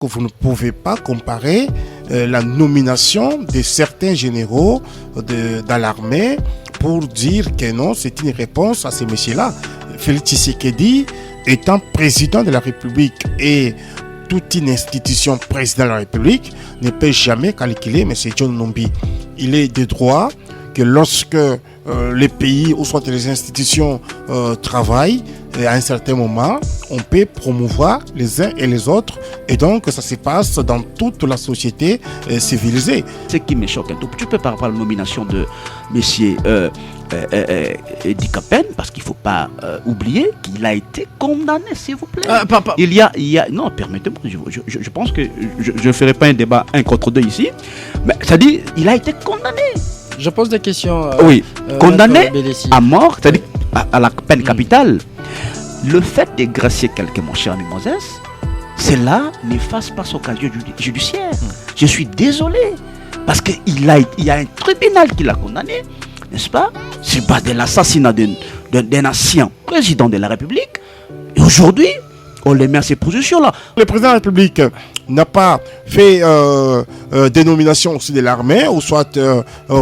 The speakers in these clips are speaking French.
que vous ne pouvez pas comparer la nomination de certains généraux dans l'armée pour dire que non, c'est une réponse à ces messieurs-là. Félix Tshisekedi étant président de la République et toute une institution président de la République ne peut jamais calculer M. John Numbi. Il est de droit que lorsque les pays ou soit les institutions travaillent, à un certain moment, on peut promouvoir les uns et les autres. Et donc, ça se passe dans toute la société civilisée. Ce qui me choque un tout petit peu par rapport à la nomination de M. Edi Kapen, parce qu'il ne faut pas oublier qu'il a été condamné, s'il vous plaît. Il y a... Non, permettez-moi, je pense que je ne ferai pas un débat 1 contre 2 ici. Mais ça dit, il a été condamné. Je pose des questions. Oui, condamné à mort, c'est-à-dire à la peine capitale. Le fait de gracier quelqu'un, mon cher ami Moses, cela n'efface pas son casier judiciaire. Je suis désolé, parce qu'il y a un tribunal qui l'a condamné, n'est-ce pas, sur base de l'assassinat d'un ancien président de la République. Et aujourd'hui, on les met à ces positions-là. Le président de la République n'a pas fait des nominations aussi de l'armée ou soit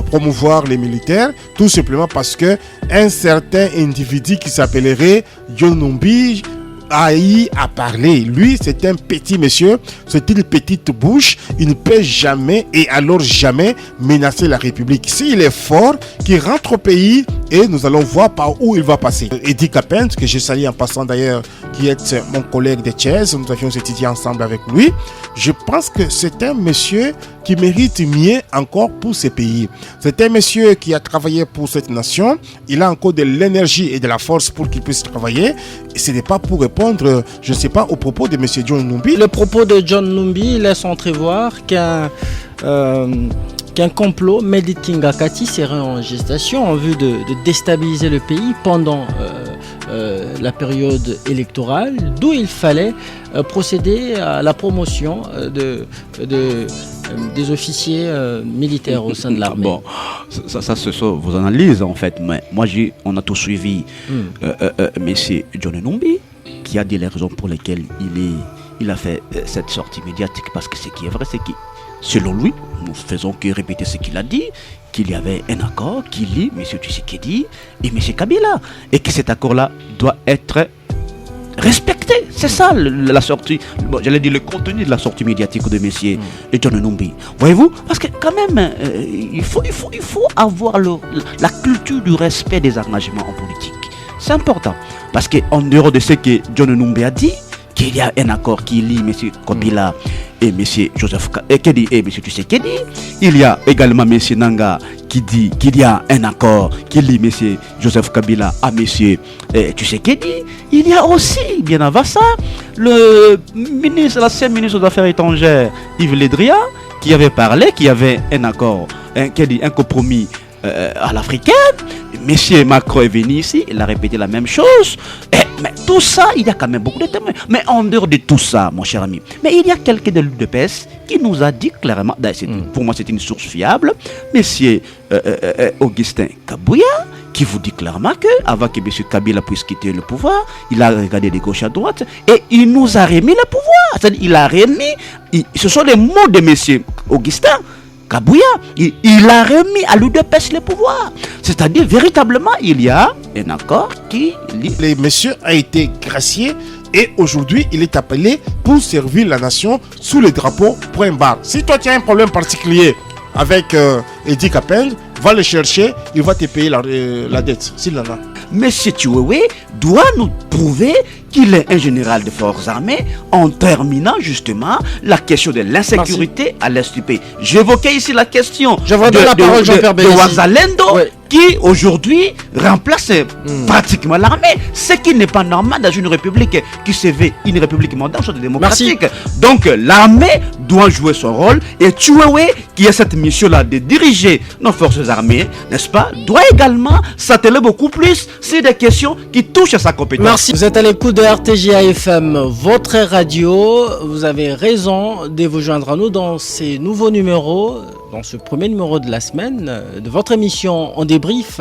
promouvoir les militaires, tout simplement parce que un certain individu qui s'appellerait John Numbi a parlé. Lui, c'est un petit monsieur, c'est une petite bouche. Il ne peut jamais et alors jamais menacer la République. S'il est fort, qu'il rentre au pays et nous allons voir par où il va passer. Edi Kapen, que j'ai salué en passant d'ailleurs, qui est mon collègue de Thiès, nous avions étudié ensemble avec lui. Je pense que c'est un monsieur qui mérite mieux encore pour ce pays. C'est un monsieur qui a travaillé pour cette nation. Il a encore de l'énergie et de la force pour qu'il puisse travailler. Et ce n'est pas pour répondre, je ne sais pas, aux propos de M. John Numbi. Le propos de John Numbi laisse entrevoir qu'un complot Mediting Akati serait en gestation en vue de déstabiliser le pays pendant la période électorale, d'où il fallait procéder à la promotion des officiers militaires au sein de l'armée. Bon, ça ce sont vos analyses en fait, mais moi on a tout suivi M. John Numbi, qui a dit les raisons pour lesquelles il a fait cette sortie médiatique, parce que ce qui est vrai, c'est que selon lui, nous faisons que répéter ce qu'il a dit, qu'il y avait un accord qui lie M. Tshisekedi et M. Kabila, et que cet accord-là doit être respecté. C'est ça la sortie, j'allais dire le contenu de la sortie médiatique de M. John Numbi. Voyez-vous, parce que quand même, il faut avoir la culture du respect des engagements en politique. C'est important, parce qu'en dehors de ce que John Numbi a dit, qu'il y a un accord qui lie M. Kabila et M. Tshisekedi. Il y a également M. Nanga qui dit qu'il y a un accord qui lie M. Joseph Kabila à M. Tshisekedi. Il y a aussi, bien avant ça, l'ancien ministre des Affaires étrangères, Yves Le Drian, qui avait parlé, qui avait un accord, un compromis à l'africaine. Monsieur Macron est venu ici, il a répété la même chose. Mais tout ça, il y a quand même beaucoup de témoins. Mais en dehors de tout ça, mon cher ami, mais il y a quelqu'un de l'UDPS qui nous a dit clairement, pour moi c'est une source fiable, monsieur Augustin Kabouya, qui vous dit clairement que avant que monsieur Kabila puisse quitter le pouvoir, il a regardé de gauche à droite et il nous a remis le pouvoir. C'est-à-dire, il a remis, ce sont les mots de monsieur Augustin Kabouya, il a remis à l'UDPS le pouvoir. C'est-à-dire, véritablement, il y a un accord qui... Le monsieur a été gracié et aujourd'hui, il est appelé pour servir la nation sous le drapeau point barre. Si toi, tu as un problème particulier avec Edi Kapen, va le chercher, il va te payer la dette, s'il en a. Monsieur Chiwewe doit nous prouver qu'il est un général de forces armées en terminant justement la question de l'insécurité à l'est du pays. J'évoquais ici la question de Ouazalendo, qui aujourd'hui remplace pratiquement l'armée, ce qui n'est pas normal dans une république qui se veut une république moderne, démocratique. Donc l'armée doit jouer son rôle et Chiwewe, qui a cette mission-là de diriger nos forces armées, n'est-ce pas, doit également s'atteler beaucoup plus sur des questions qui touchent à sa compétence. Merci. Vous êtes à l'écoute de RTJA-FM, votre radio. Vous avez raison de vous joindre à nous dans ces nouveaux numéros dans ce premier numéro de la semaine de votre émission En débrief,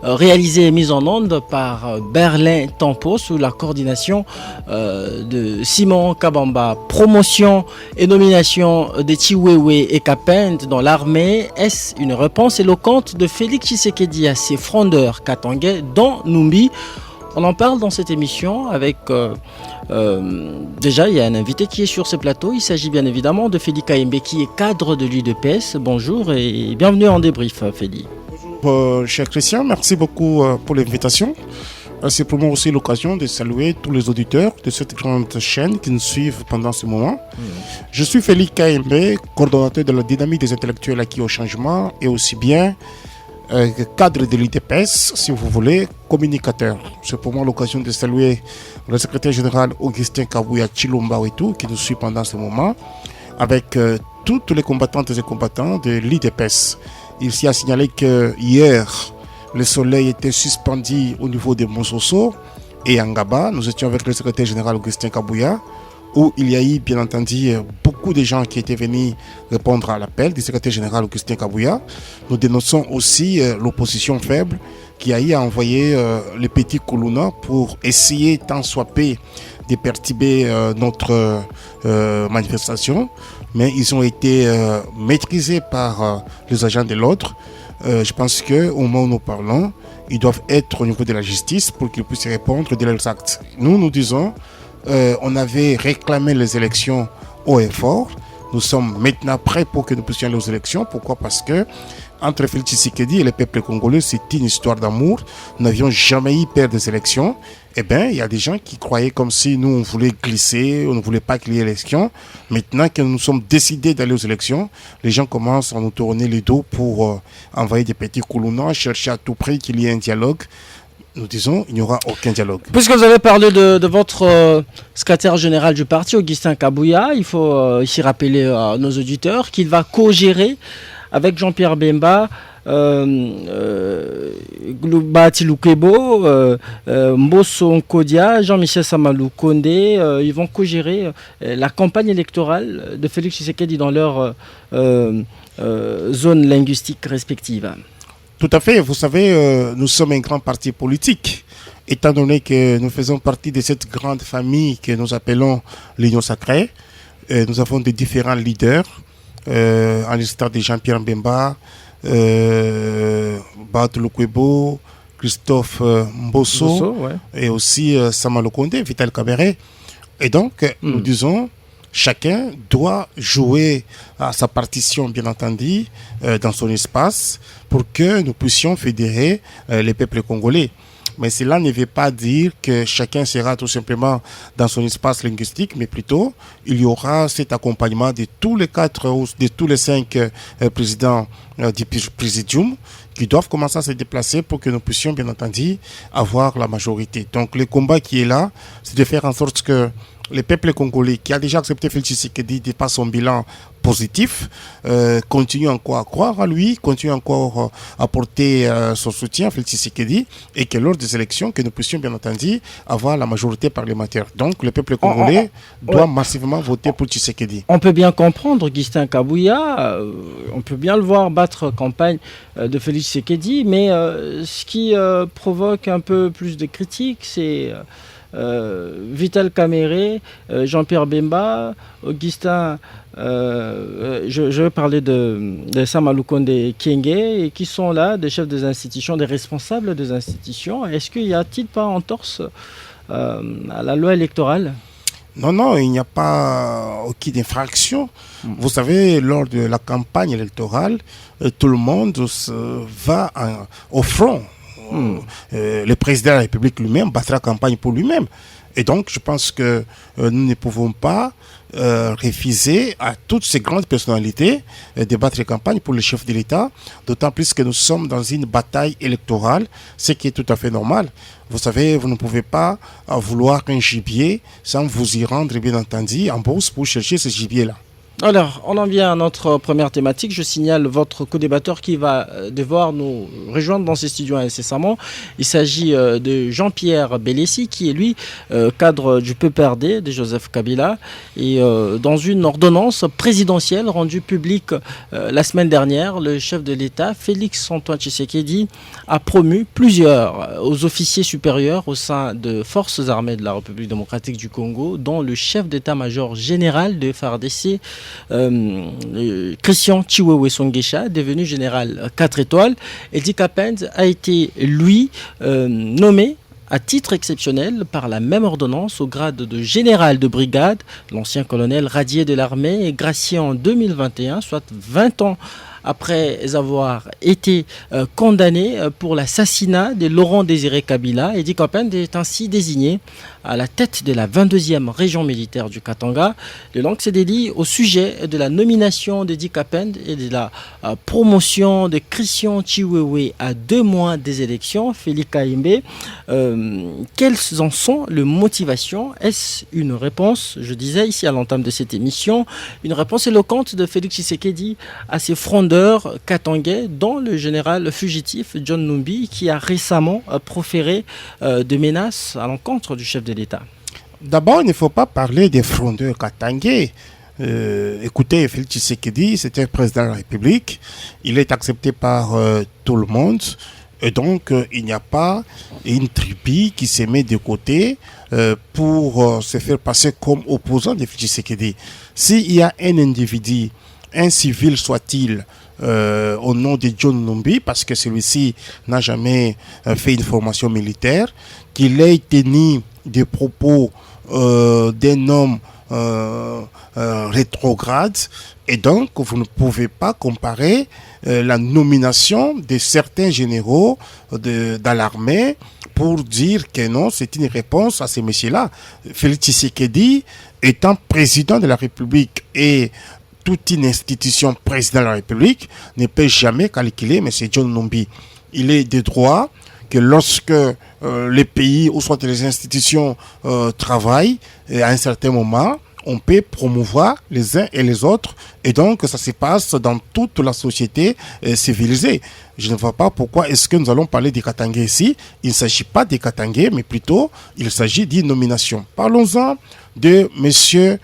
réalisée et mise en onde par Berlin Tempo sous la coordination de Simon Kabamba. Promotion et nomination de Chiwewe et Kapend dans l'armée. Est-ce une réponse éloquente de Félix Tshisekedi à ses frondeurs katangais dans Numbi? On en parle dans cette émission avec... déjà, il y a un invité qui est sur ce plateau. Il s'agit bien évidemment de Félix Kaembe qui est cadre de l'UDPS. Bonjour et bienvenue en débrief, Félix. Bonjour, cher Christian. Merci beaucoup pour l'invitation. C'est pour moi aussi l'occasion de saluer tous les auditeurs de cette grande chaîne qui nous suivent pendant ce moment. Je suis Félix Kaembe, coordonnateur de la dynamique des intellectuels acquis au changement et aussi bien cadre de l'UDPS, si vous voulez, communicateur. C'est pour moi l'occasion de saluer le secrétaire général Augustin Kabouya Chilomba et tout, qui nous suit pendant ce moment, avec toutes les combattantes et combattants de l'UDPS. Il s'y a signalé que hier, le soleil était suspendu au niveau de Mososo et Angaba. Nous étions avec le secrétaire général Augustin Kabouya, où il y a eu bien entendu beaucoup de gens qui étaient venus répondre à l'appel du secrétaire général Augustin Kabouya. Nous dénonçons aussi l'opposition faible qui a eu à envoyer les petits Koulouna pour essayer tant soit peu de perturber notre manifestation, mais ils ont été maîtrisés par les agents de l'ordre. Je pense qu'au moment où nous parlons, ils doivent être au niveau de la justice pour qu'ils puissent répondre de leurs actes. Nous disons on avait réclamé les élections haut et fort. Nous sommes maintenant prêts pour que nous puissions aller aux élections. Pourquoi? Parce que entre Félix Tshisekedi et le peuple congolais, c'est une histoire d'amour. Nous n'avions jamais eu peur des élections. Eh bien, il y a des gens qui croyaient comme si nous, on voulait glisser, on ne voulait pas qu'il y ait élection. Maintenant que nous sommes décidés d'aller aux élections, les gens commencent à nous tourner les dos pour envoyer des petits Koulouna, chercher à tout prix qu'il y ait un dialogue. Nous disons, il n'y aura aucun dialogue. Puisque vous avez parlé de votre secrétaire général du parti, Augustin Kabouya, il faut ici rappeler à nos auditeurs qu'il va co-gérer avec Jean-Pierre Bemba, Globati Lukebo, Mbosso Nkodia, Jean-Michel Samalou Kondé. Ils vont co-gérer la campagne électorale de Félix Tshisekedi dans leur zone linguistique respective. Tout à fait. Vous savez, nous sommes un grand parti politique. Étant donné que nous faisons partie de cette grande famille que nous appelons l'Union sacrée, nous avons des différents leaders, en l'histoire de Jean-Pierre Mbemba, Bat Lukwebo, Christophe Mbosso, ouais. Et aussi Samalou Kondé, Vital Kamerhe. Et donc, nous disons, chacun doit jouer à sa partition, bien entendu, dans son espace, pour que nous puissions fédérer les peuples congolais. Mais cela ne veut pas dire que chacun sera tout simplement dans son espace linguistique, mais plutôt il y aura cet accompagnement de tous les 4 ou de tous les 5 présidents du Présidium qui doivent commencer à se déplacer pour que nous puissions, bien entendu, avoir la majorité. Donc le combat qui est là, c'est de faire en sorte que le peuple congolais qui a déjà accepté Félix Tshisekedi par son bilan positif, continue encore à croire à lui, continue encore à porter son soutien à Félix Tshisekedi et que lors des élections, que nous puissions bien entendu avoir la majorité parlementaire. Donc le peuple congolais doit massivement voter pour Tshisekedi. On peut bien comprendre Augustin Kabouya, on peut bien le voir battre campagne de Félix Tshisekedi, mais ce qui provoque un peu plus de critiques, c'est... Vital Kamerhe, Jean-Pierre Bemba, Augustin, je vais parler de Samalou Kondé Kienge, et qui sont là, des chefs des institutions, des responsables des institutions. Est-ce qu'il y a-t-il pas entorse à la loi électorale? Non, il n'y a pas aucune infraction. Vous savez, lors de la campagne électorale, tout le monde va au front. Le président de la République lui-même battra campagne pour lui-même. Et donc, je pense que nous ne pouvons pas refuser à toutes ces grandes personnalités de battre campagne pour le chef de l'État, d'autant plus que nous sommes dans une bataille électorale, ce qui est tout à fait normal. Vous savez, vous ne pouvez pas vouloir un gibier sans vous y rendre, bien entendu, en bourse pour chercher ce gibier-là. Alors, on en vient à notre première thématique. Je signale votre co-débatteur qui va devoir nous rejoindre dans ces studios incessamment. Il s'agit de Jean-Pierre Bellessi, qui est lui cadre du PPRD de Joseph Kabila. Et dans une ordonnance présidentielle rendue publique la semaine dernière, le chef de l'État, Félix-Antoine Tshisekedi, a promu plusieurs aux officiers supérieurs au sein de forces armées de la République démocratique du Congo, dont le chef d'état-major général de FARDC, Christian Chiwewe Songesha, devenu général 4 étoiles. Eddie Kapend a été, lui, nommé à titre exceptionnel par la même ordonnance au grade de général de brigade. L'ancien colonel radié de l'armée est gracié en 2021, soit 20 ans après avoir été condamné pour l'assassinat de Laurent Désiré Kabila. Eddie Kapend est ainsi désigné à la tête de la 22e région militaire du Katanga. Le Langue s'est dédié au sujet de la nomination d'Eddie Kapend et de la promotion de Christian Chiwewe à 2 mois des élections. Félix Kaimbe, quelles en sont les motivations? Est-ce une réponse, je disais ici à l'entame de cette émission, une réponse éloquente de Félix Tshisekedi à ses frondeurs katangais, dont le général fugitif John Numbi, qui a récemment proféré des menaces à l'encontre du chef de l'État? D'abord, il ne faut pas parler des frondeurs katangais. Écoutez, Félix Tshisekedi, c'était président de la République. Il est accepté par tout le monde. Et donc, il n'y a pas une tribu qui se met de côté pour se faire passer comme opposant de Félix Tshisekedi. S'il y a un individu, un civil soit-il, au nom de John Numbi, parce que celui-ci n'a jamais fait une formation militaire, qu'il ait tenu des propos d'un homme rétrograde, et donc vous ne pouvez pas comparer la nomination de certains généraux dans l'armée pour dire que non, c'est une réponse à ces messieurs-là. Félix Tshisekedi étant président de la République et toute une institution président de la République ne peut jamais calculer M. John Numbi. Il est de droit que lorsque les pays ou soit les institutions travaillent, à un certain moment, on peut promouvoir les uns et les autres. Et donc, ça se passe dans toute la société civilisée. Je ne vois pas pourquoi est-ce que nous allons parler des Katangais ici. Il ne s'agit pas des Katangais, mais plutôt, il s'agit d'une nomination. Parlons-en de M.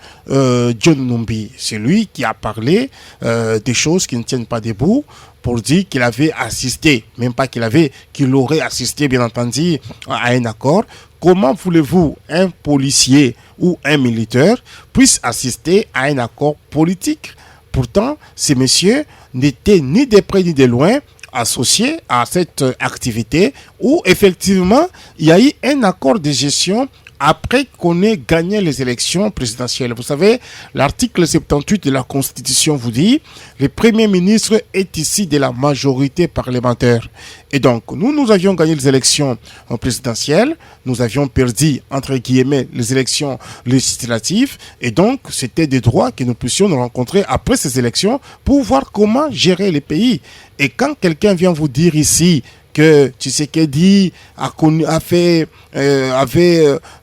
John Numbi. C'est lui qui a parlé des choses qui ne tiennent pas debout pour dire qu'il avait assisté, même pas qu'il aurait assisté, bien entendu, à un accord. Comment voulez-vous un policier ou un militaire puisse assister à un accord politique? Pourtant, ces messieurs n'étaient ni de près ni de loin associés à cette activité où effectivement il y a eu un accord de gestion après qu'on ait gagné les élections présidentielles. Vous savez, l'article 78 de la Constitution vous dit « Le Premier ministre est ici de la majorité parlementaire ». Et donc, nous avions gagné les élections présidentielles, nous avions perdu, entre guillemets, les élections législatives, et donc, c'était des droits que nous puissions nous rencontrer après ces élections pour voir comment gérer les pays. Et quand quelqu'un vient vous dire ici que Tshisekedi avait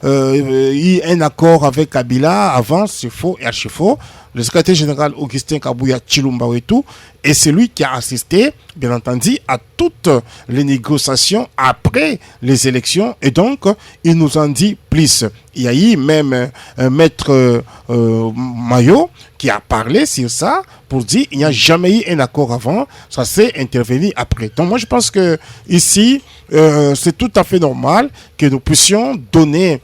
eu un accord avec Kabila avant, c'est faux et archi faux. Le secrétaire général Augustin Kabouya Chilumba et tout, et c'est lui qui a assisté, bien entendu, à toutes les négociations après les élections. Et donc, il nous en dit plus. Il y a eu même maître Mayo qui a parlé sur ça pour dire qu'il n'y a jamais eu un accord avant, ça s'est intervenu après. Donc moi je pense que ici, c'est tout à fait normal que nous puissions donner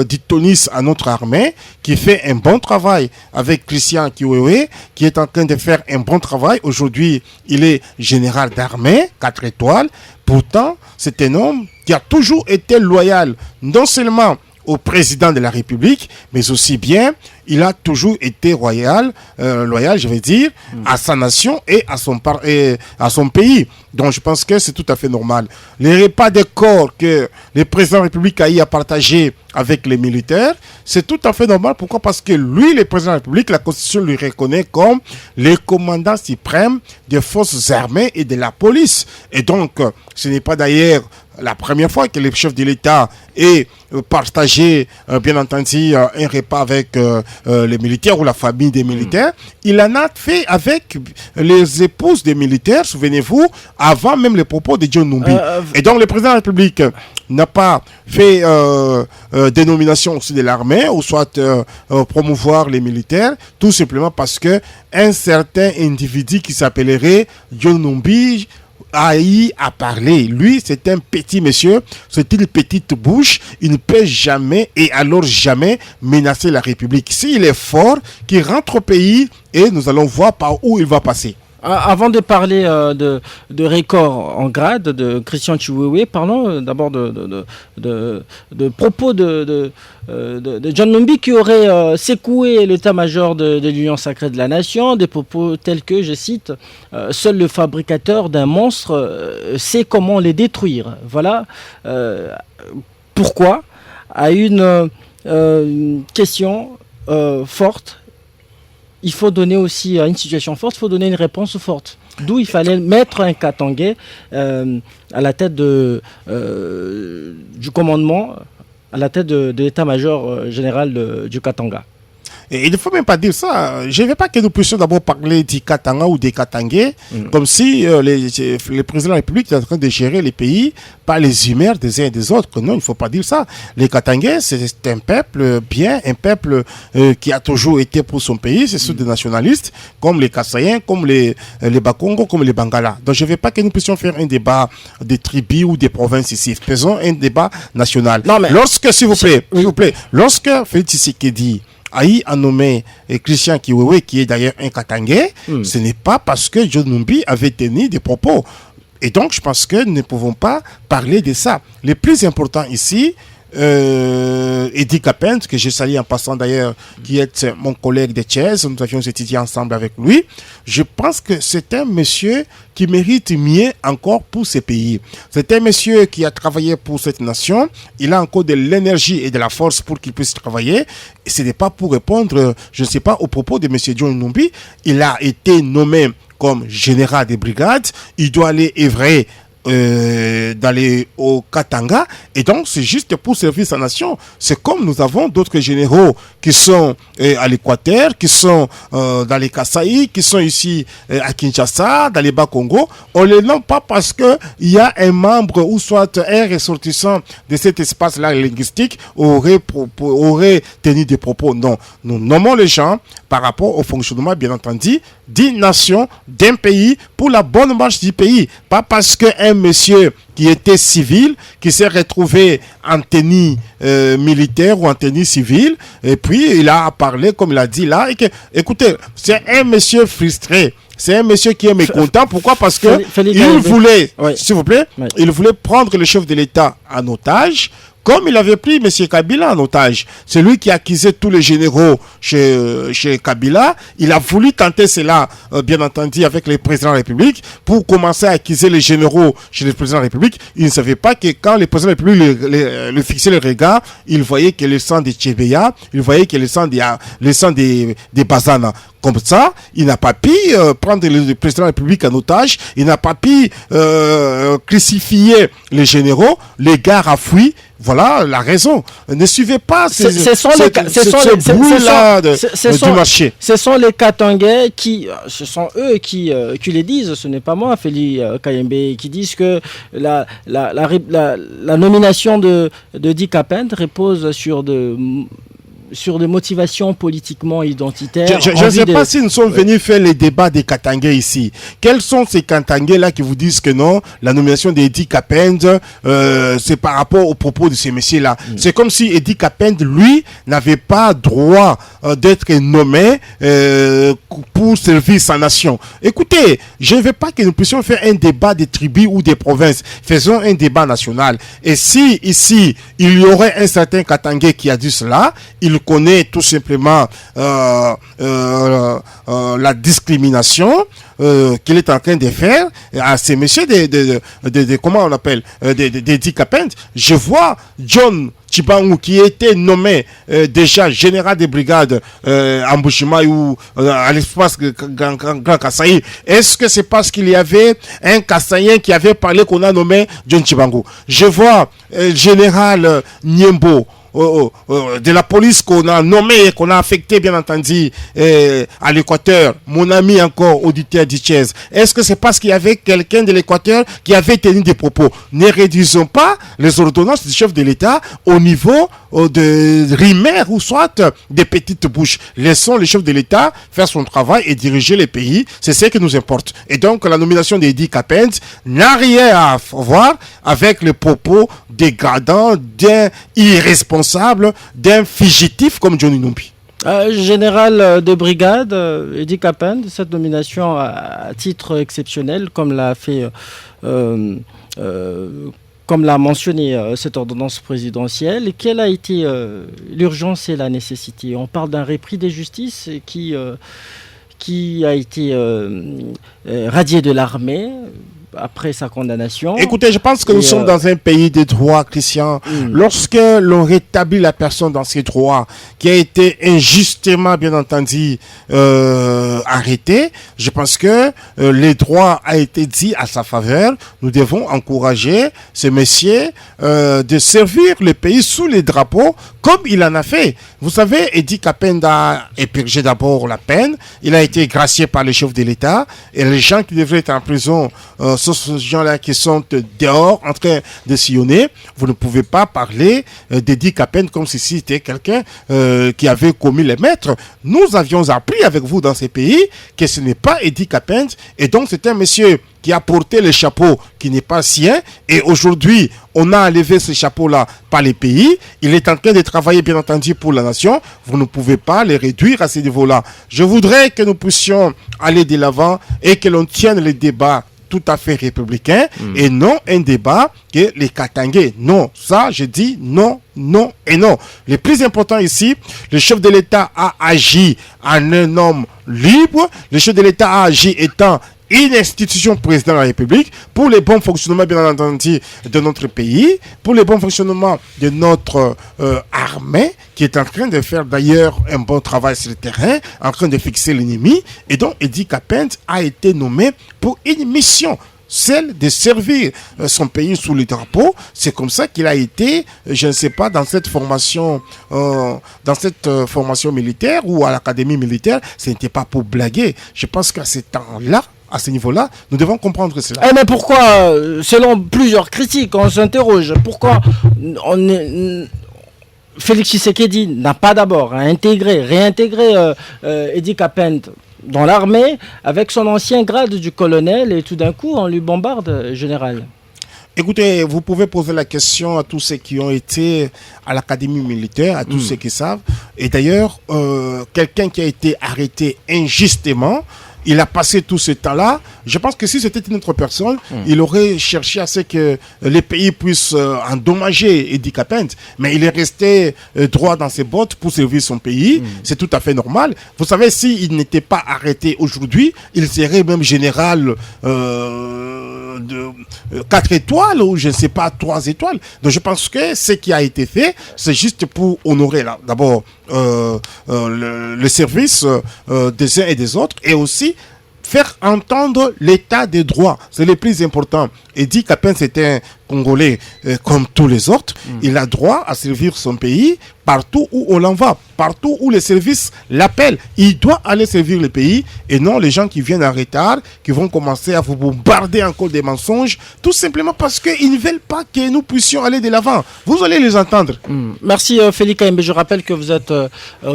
du tonus à notre armée qui fait un bon travail avec Christian Chiwewe, qui est en train de faire un bon travail. Aujourd'hui, il est général d'armée, 4 étoiles. Pourtant, c'est un homme qui a toujours été loyal, non seulement au président de la République, mais aussi bien, il a toujours été loyal, je vais dire, à sa nation et à son pays. Donc je pense que c'est tout à fait normal. Les repas de corps que le président de la République a eu à partager avec les militaires, c'est tout à fait normal. Pourquoi? Parce que lui, le président de la République, la Constitution lui reconnaît comme le commandant suprême des forces armées et de la police. Et donc, ce n'est pas d'ailleurs la première fois que le chef de l'État ait partagé, bien entendu, un repas avec les militaires ou la famille des militaires. Il en a fait avec les épouses des militaires, souvenez-vous, avant même les propos de John Numbi. Et donc le président de la République n'a pas fait dénomination aussi de l'armée ou soit promouvoir les militaires, tout simplement parce que un certain individu qui s'appellerait John Numbi a parlé. Lui, c'est un petit monsieur, c'est une petite bouche. Il ne peut jamais et alors jamais menacer la République. S'il est fort, qu'il rentre au pays et nous allons voir par où il va passer. Avant de parler de record en grade de Christian Chiwewe, parlons d'abord de propos de John Numbi qui aurait secoué l'état-major de l'Union sacrée de la Nation, des propos tels que, je cite, seul le fabricateur d'un monstre sait comment les détruire. Voilà pourquoi, à une question forte, il faut donner aussi, à une situation forte, il faut donner une réponse forte. D'où il fallait mettre un Katangais à la tête du commandement, à la tête de l'état-major général du Katanga. Et il ne faut même pas dire ça. Je ne veux pas que nous puissions d'abord parler du Katanga ou des Katangais, comme si le président de la République est en train de gérer les pays par les humeurs des uns et des autres. Non, il ne faut pas dire ça. Les Katangais, c'est un peuple bien, un peuple qui a toujours été pour son pays. C'est ceux des nationalistes, comme les Kassaïens, comme les Bakongo, comme les Bangala. Donc je ne veux pas que nous puissions faire un débat des tribus ou des provinces ici. Faisons un débat national. Non, mais lorsque, s'il vous plaît, lorsque Félix Tshisekedi a nommé Christian Chiwewe, qui est d'ailleurs un Katangais, ce n'est pas parce que John Numbi avait tenu des propos. Et donc, je pense que nous ne pouvons pas parler de ça. Le plus important ici, Eddie Capent, que je salue en passant d'ailleurs, qui est mon collègue de Thiès, nous avions étudié ensemble avec lui. Je pense que c'est un monsieur qui mérite mieux encore pour ce pays. C'est un monsieur qui a travaillé pour cette nation. Il a encore de l'énergie et de la force pour qu'il puisse travailler. Et ce n'est pas pour répondre, je ne sais pas, aux propos de monsieur John Numbi. Il a été nommé comme général des brigades. Il doit aller œuvrer d'aller au Katanga, et donc c'est juste pour servir sa nation. C'est comme nous avons d'autres généraux qui sont à l'Équateur, qui sont dans les Kasaï, qui sont ici à Kinshasa, dans les Bas-Congo. On les nomme pas parce que il y a un membre ou soit un ressortissant de cet espace-là linguistique aurait tenu des propos. Non, nous nommons les gens par rapport au fonctionnement, bien entendu, d'une nation, d'un pays, pour la bonne marche du pays. Pas parce qu'un monsieur qui était civil, qui s'est retrouvé en tenue militaire ou en tenue civile, et puis il a parlé comme il a dit là, et que, écoutez, c'est un monsieur frustré. C'est un monsieur qui est mécontent. Pourquoi? Parce que il voulait, s'il vous plaît, il voulait prendre le chef de l'État en otage, comme il avait pris M. Kabila en otage. C'est lui qui accusait tous les généraux chez Kabila. Il a voulu tenter cela, bien entendu, avec le président de la République, pour commencer à accuser les généraux chez le président de la République. Il ne savait pas que quand le président de la République le fixait le regard, il voyait que le sang de Tchebeya, il voyait que le sang des Bazana. Comme ça, il n'a pas pu prendre le président de la République en otage, il n'a pas pu crucifier les généraux, les gars a fui. Voilà la raison. Ne suivez pas ce bruit-là du marché. Ce sont les Katangais ce sont eux qui les disent, ce n'est pas moi, Félix Kayembe, qui disent que la nomination de Di Capent repose sur des motivations politiquement identitaires. Je ne sais pas si nous sommes venus faire les débats des Katangais ici. Quels sont ces Katangais-là qui vous disent que non, la nomination d'Eddie Capend, c'est par rapport aux propos de ces messieurs-là. C'est comme si Eddie Capend, lui, n'avait pas droit d'être nommé pour servir sa nation. Écoutez, je ne veux pas que nous puissions faire un débat des tribus ou des provinces. Faisons un débat national. Et si ici, il y aurait un certain Katangais qui a dit cela, il connaît tout simplement la discrimination qu'il est en train de faire à ces messieurs comment on appelle, des Di Capent. Je vois John Tchibangu, qui était nommé déjà général des brigades en Bushima ou à l'espace Grand Kasaï, est-ce que c'est parce qu'il y avait un Kassaïen qui avait parlé qu'on a nommé John Tchibangu? Je vois général Niembo, de la police qu'on a nommé, qu'on a affecté bien entendu à l'Équateur, mon ami encore auditeur d'Ichez. Est-ce que c'est parce qu'il y avait quelqu'un de l'Équateur qui avait tenu des propos? Ne réduisons pas les ordonnances du chef de l'État au niveau de Rimer ou soit des petites bouches. Laissons le chef de l'État faire son travail et diriger les pays, c'est ce qui nous importe. Et donc la nomination d'Edi Kapend n'a rien à voir avec les propos dégradants d'un irresponsable, d'un fugitif comme Johnny Numbi. Général de brigade, Edi Kapend, cette nomination à titre exceptionnel, comme l'a fait, comme l'a mentionné cette ordonnance présidentielle. Quelle a été l'urgence et la nécessité? On parle d'un repris des justices qui a été radié de l'armée après sa condamnation. Écoutez, je pense que nous sommes dans un pays de droit, Christian. Lorsque l'on rétablit la personne dans ses droits, qui a été injustement, bien entendu, arrêtée, je pense que les droits a été dit à sa faveur. Nous devons encourager ce monsieur de servir le pays sous les drapeaux, comme il en a fait. Vous savez, Edi Kapend a épurgé d'abord la peine. Il a été gracié par le chef de l'État. Et les gens qui devraient être en prison, ce sont ces gens-là qui sont dehors en train de sillonner. Vous ne pouvez pas parler d'Edi Kapend comme si c'était quelqu'un qui avait commis les maîtres. Nous avions appris avec vous dans ces pays que ce n'est pas Edi Kapend. Et donc c'est un monsieur qui a porté le chapeau qui n'est pas sien. Et aujourd'hui, on a enlevé ce chapeau-là par les pays. Il est en train de travailler, bien entendu, pour la nation. Vous ne pouvez pas les réduire à ce niveau-là. Je voudrais que nous puissions aller de l'avant et que l'on tienne le débat tout à fait républicain et non un débat que les Katangais. Non, ça, je dis non, non et non. Le plus important ici, le chef de l'État a agi en un homme libre. Le chef de l'État a agi étant une institution président de la République pour le bon fonctionnement, bien entendu, de notre pays, pour le bon fonctionnement de notre armée, qui est en train de faire d'ailleurs un bon travail sur le terrain, en train de fixer l'ennemi. Et donc, Edi Kapend a été nommé pour une mission, celle de servir son pays sous le drapeau. C'est comme ça qu'il a été, je ne sais pas, dans cette formation militaire ou à l'académie militaire. Ce n'était pas pour blaguer. Je pense qu'à ce temps-là, à ce niveau-là, nous devons comprendre cela. Mais pourquoi, selon plusieurs critiques, on s'interroge, pourquoi Félix Tshisekedi n'a pas d'abord réintégré Edi Kapend dans l'armée avec son ancien grade du colonel et tout d'un coup on lui bombarde, général? Écoutez, vous pouvez poser la question à tous ceux qui ont été à l'académie militaire, à tous ceux qui savent. Et d'ailleurs, quelqu'un qui a été arrêté injustement, il a passé tout ce temps-là. Je pense que si c'était une autre personne, il aurait cherché à ce que les pays puissent endommager Edi Kapend. Mais il est resté droit dans ses bottes pour servir son pays. C'est tout à fait normal. Vous savez, s'il n'était pas arrêté aujourd'hui, il serait même général de 4 étoiles ou je ne sais pas, 3 étoiles. Donc je pense que ce qui a été fait, c'est juste pour honorer d'abord le service des uns et des autres et aussi faire entendre l'état des droits. C'est le plus important. Edi Kapend, c'est un Congolais comme tous les autres. Il a droit à servir son pays partout où on l'envoie, partout où les services l'appellent. Il doit aller servir le pays et non les gens qui viennent en retard, qui vont commencer à vous bombarder encore des mensonges, tout simplement parce qu'ils ne veulent pas que nous puissions aller de l'avant. Vous allez les entendre. Merci Félix Kaimbe. Je rappelle que vous êtes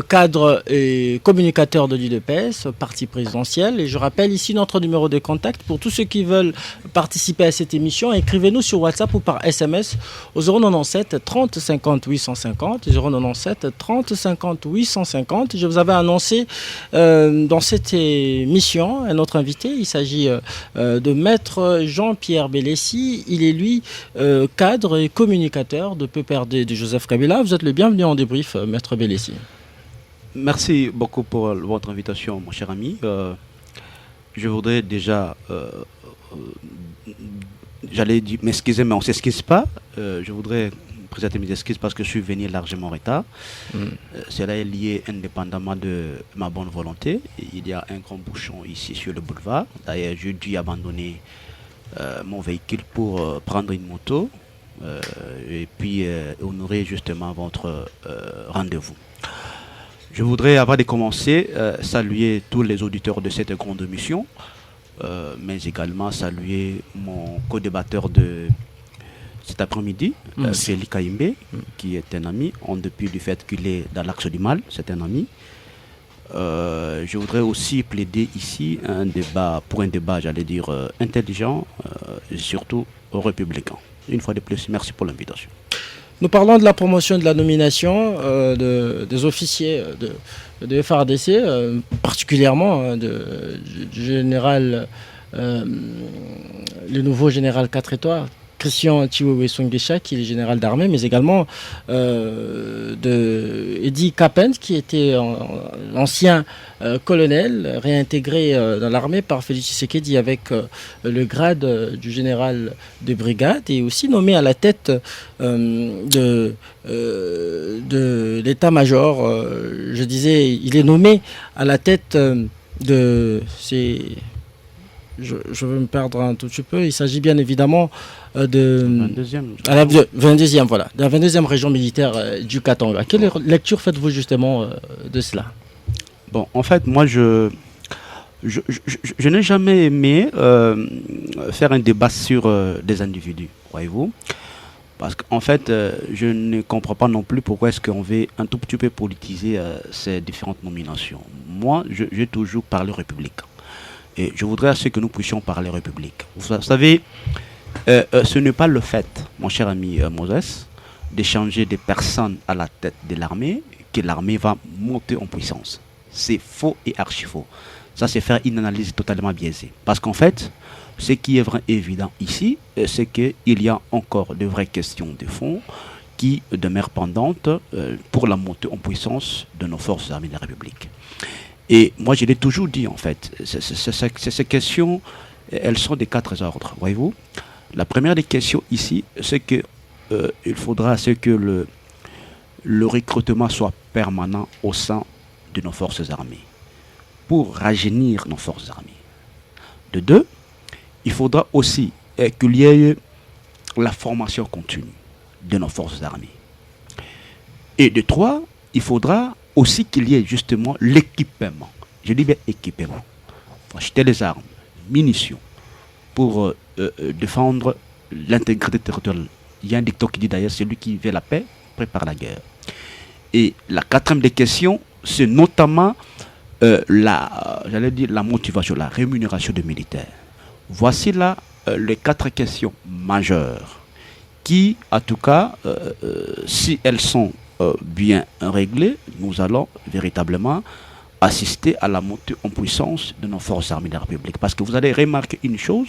cadre et communicateur de l'UDPS, parti présidentiel. Et je rappelle ici notre numéro de contact pour tous ceux qui veulent participer à cette émission. Écrivez-nous sur WhatsApp ou par SMS au 097 30 50 850. 097 30 50 850. Je vous avais annoncé dans cette émission un autre invité. Il s'agit de Maître Jean-Pierre Bélessi. Il est lui cadre et communicateur de PPRD de Joseph Kabila. Vous êtes le bienvenu en débrief, Maître Bélessi. Merci beaucoup pour votre invitation, mon cher ami. Je voudrais déjà, j'allais dire m'excuser, mais on ne s'excuse pas. Je voudrais présenter mes excuses parce que je suis venu largement en retard. Cela est lié indépendamment de ma bonne volonté. Il y a un grand bouchon ici sur le boulevard. D'ailleurs, j'ai dû abandonner mon véhicule pour prendre une moto et puis honorer justement votre rendez-vous. Je voudrais, avant de commencer, saluer tous les auditeurs de cette grande émission, mais également saluer mon co-débatteur de cet après-midi, Félix Kaimbe, qui est un ami, en dépit du fait qu'il est dans l'axe du mal, c'est un ami. Je voudrais aussi plaider ici pour un débat, j'allais dire, intelligent et surtout républicain. Une fois de plus, merci pour l'invitation. Nous parlons de la promotion de la nomination des officiers de FARDC, particulièrement du général, le nouveau général 4 étoiles, Christian Chiwewe Songesha, qui est le général d'armée, mais également de Eddie Kapens, qui était l'ancien colonel, réintégré dans l'armée par Félix Tshisekedi avec le grade du général de brigade, et aussi nommé à la tête de l'état-major. Je disais, il est nommé à la tête de ces... Je veux me perdre un tout petit peu. Il s'agit bien évidemment de la 22e, voilà, de la 22e région militaire du Katanga. Quelle lecture faites-vous justement de cela? Bon, en fait, moi, je n'ai jamais aimé faire un débat sur des individus, voyez-vous. Parce qu'en fait, je ne comprends pas non plus pourquoi est-ce qu'on veut un tout petit peu politiser ces différentes nominations. Moi, j'ai toujours parlé République. Et je voudrais à ce que nous puissions parler République. Vous savez, ce n'est pas le fait, mon cher ami Moses, d'échanger des personnes à la tête de l'armée que l'armée va monter en puissance. C'est faux et archi faux. Ça, c'est faire une analyse totalement biaisée. Parce qu'en fait, ce qui est vraiment évident ici, c'est qu'il y a encore de vraies questions de fond qui demeurent pendantes pour la montée en puissance de nos forces armées de la République. Et moi, je l'ai toujours dit, en fait, ces questions, elles sont des 4 ordres, voyez-vous. La première des questions ici, c'est que il faudra que le recrutement soit permanent au sein de nos forces armées, pour rajeunir nos forces armées. De 2, il faudra aussi qu'il y ait la formation continue de nos forces armées. Et de 3, il faudra aussi qu'il y ait justement l'équipement. Je dis bien équipement. Faut acheter les armes, munitions, pour défendre l'intégrité territoriale. Il y a un dicton qui dit d'ailleurs, celui qui veut la paix prépare la guerre. Et la 4e des questions, c'est notamment la motivation, la rémunération des militaires. Voici là les 4 questions majeures qui, en tout cas, si elles sont bien réglées, nous allons véritablement assister à la montée en puissance de nos forces armées de la République. Parce que vous allez remarquer une chose,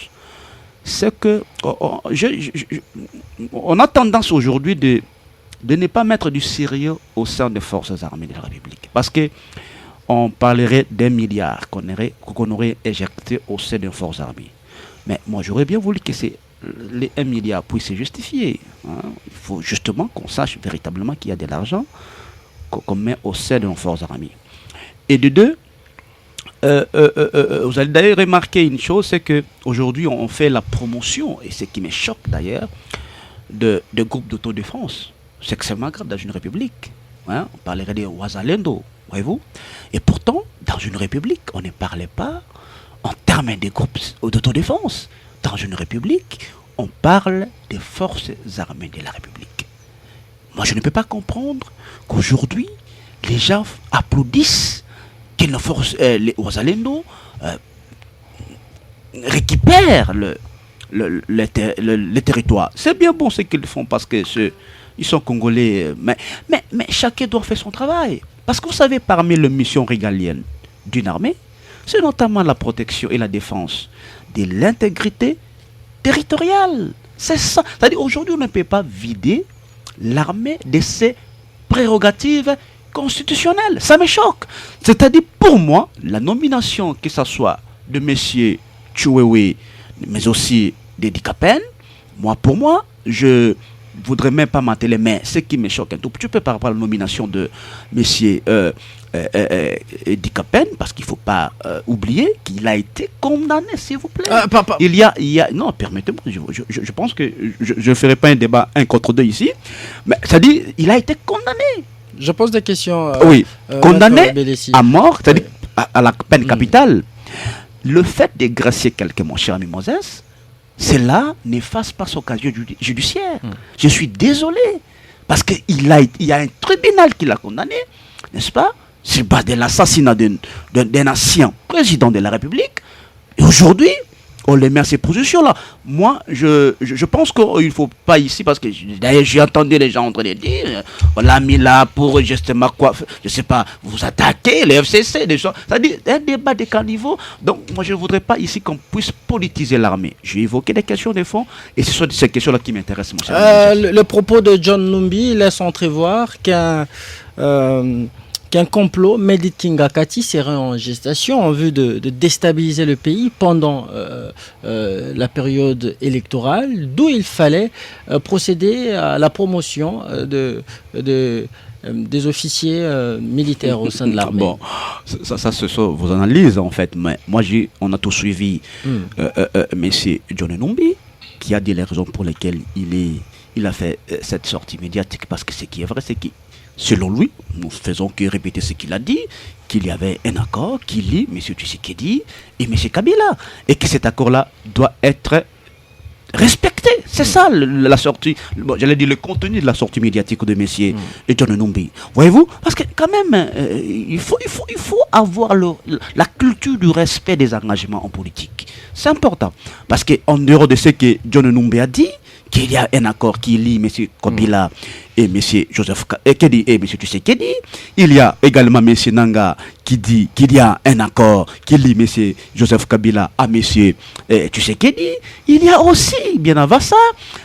c'est que on a tendance aujourd'hui de ne pas mettre du sérieux au sein des forces armées de la République. Parce que on parlerait d'1 milliard qu'on aurait éjecté au sein des forces armées. Mais moi, j'aurais bien voulu que les 1 milliard puissent se justifier. Hein. Il faut justement qu'on sache véritablement qu'il y a de l'argent qu'on met au sein de nos forces armées. Et de 2, vous allez d'ailleurs remarquer une chose, c'est qu'aujourd'hui, on fait la promotion, et ce qui me choque d'ailleurs, de groupes d'autodéfense. C'est extrêmement grave dans une république. Hein. On parlerait des Wazalendo, voyez-vous. Et pourtant, dans une république, on ne parlait pas en termes de groupes d'autodéfense. Dans une république, on parle des forces armées de la République. Moi, je ne peux pas comprendre qu'aujourd'hui, les gens applaudissent que nos forces, les Wazalendo, récupèrent le territoire. C'est bien bon ce qu'ils font parce que ils sont congolais. Mais chacun doit faire son travail. Parce que vous savez, parmi les missions régaliennes d'une armée, c'est notamment la protection et la défense de l'intégrité territoriale. C'est ça. C'est-à-dire aujourd'hui, on ne peut pas vider l'armée de ses prérogatives constitutionnelles. Ça me choque. C'est-à-dire, pour moi, la nomination, que ce soit de M. Chiwewe, mais aussi d'Eddie Kapens, pour moi, je voudrais même pas m'atteler, mais ce qui me choque un tout petit peu par rapport à la nomination de Monsieur Edi Kapen, parce qu'il ne faut pas oublier qu'il a été condamné, s'il vous plaît. Il y a, non, permettez-moi, je pense que je ne ferai pas un débat un contre deux ici, mais ça dit, il a été condamné. Je pose des questions. Oui, condamné à mort, c'est-à-dire oui. à la peine capitale. Le fait de gracier quelqu'un, mon cher ami Moses, cela n'efface pas son casier judiciaire. Je suis désolé, parce qu'il y a un tribunal qui l'a condamné, n'est-ce pas? C'est pas de l'assassinat d'un ancien président de la République. Et aujourd'hui, on les met à ces positions-là. Moi, je pense qu'il ne faut pas ici, parce que d'ailleurs, j'ai entendu les gens en train de dire, on l'a mis là pour justement quoi, je ne sais pas, vous attaquer, les FCC, des choses. C'est-à-dire un débat de caniveau. Donc, moi, je ne voudrais pas ici qu'on puisse politiser l'armée. J'ai évoqué des questions de fond, et ce sont ces questions-là qui m'intéressent. Le propos de John Numbi laisse entrevoir qu'un complot Medit Kingakati serait en gestation en vue de déstabiliser le pays pendant la période électorale, d'où il fallait procéder à la promotion des officiers militaires au sein de l'armée. Bon, ça ce sont vos analyses en fait, mais moi on a tout suivi Monsieur John Numbi, qui a dit les raisons pour lesquelles il a fait cette sortie médiatique, parce que ce qui est vrai, c'est que selon lui, nous faisons que répéter ce qu'il a dit, qu'il y avait un accord qui lie M. Tshisekedi et M. Kabila, et que cet accord-là doit être respecté. C'est ça la sortie, j'allais dire le contenu de la sortie médiatique de M. John Numbi. Voyez-vous? Parce que quand même, il faut avoir la culture du respect des engagements en politique. C'est important. Parce qu'en dehors de ce que John Numbi a dit, qu'il y a un accord qui lie M. Kabila et M. Tshisekedi. Il y a également M. Nanga qui dit qu'il y a un accord qui lie M. Joseph Kabila à M. Tshisekedi. Il y a aussi, bien avant ça,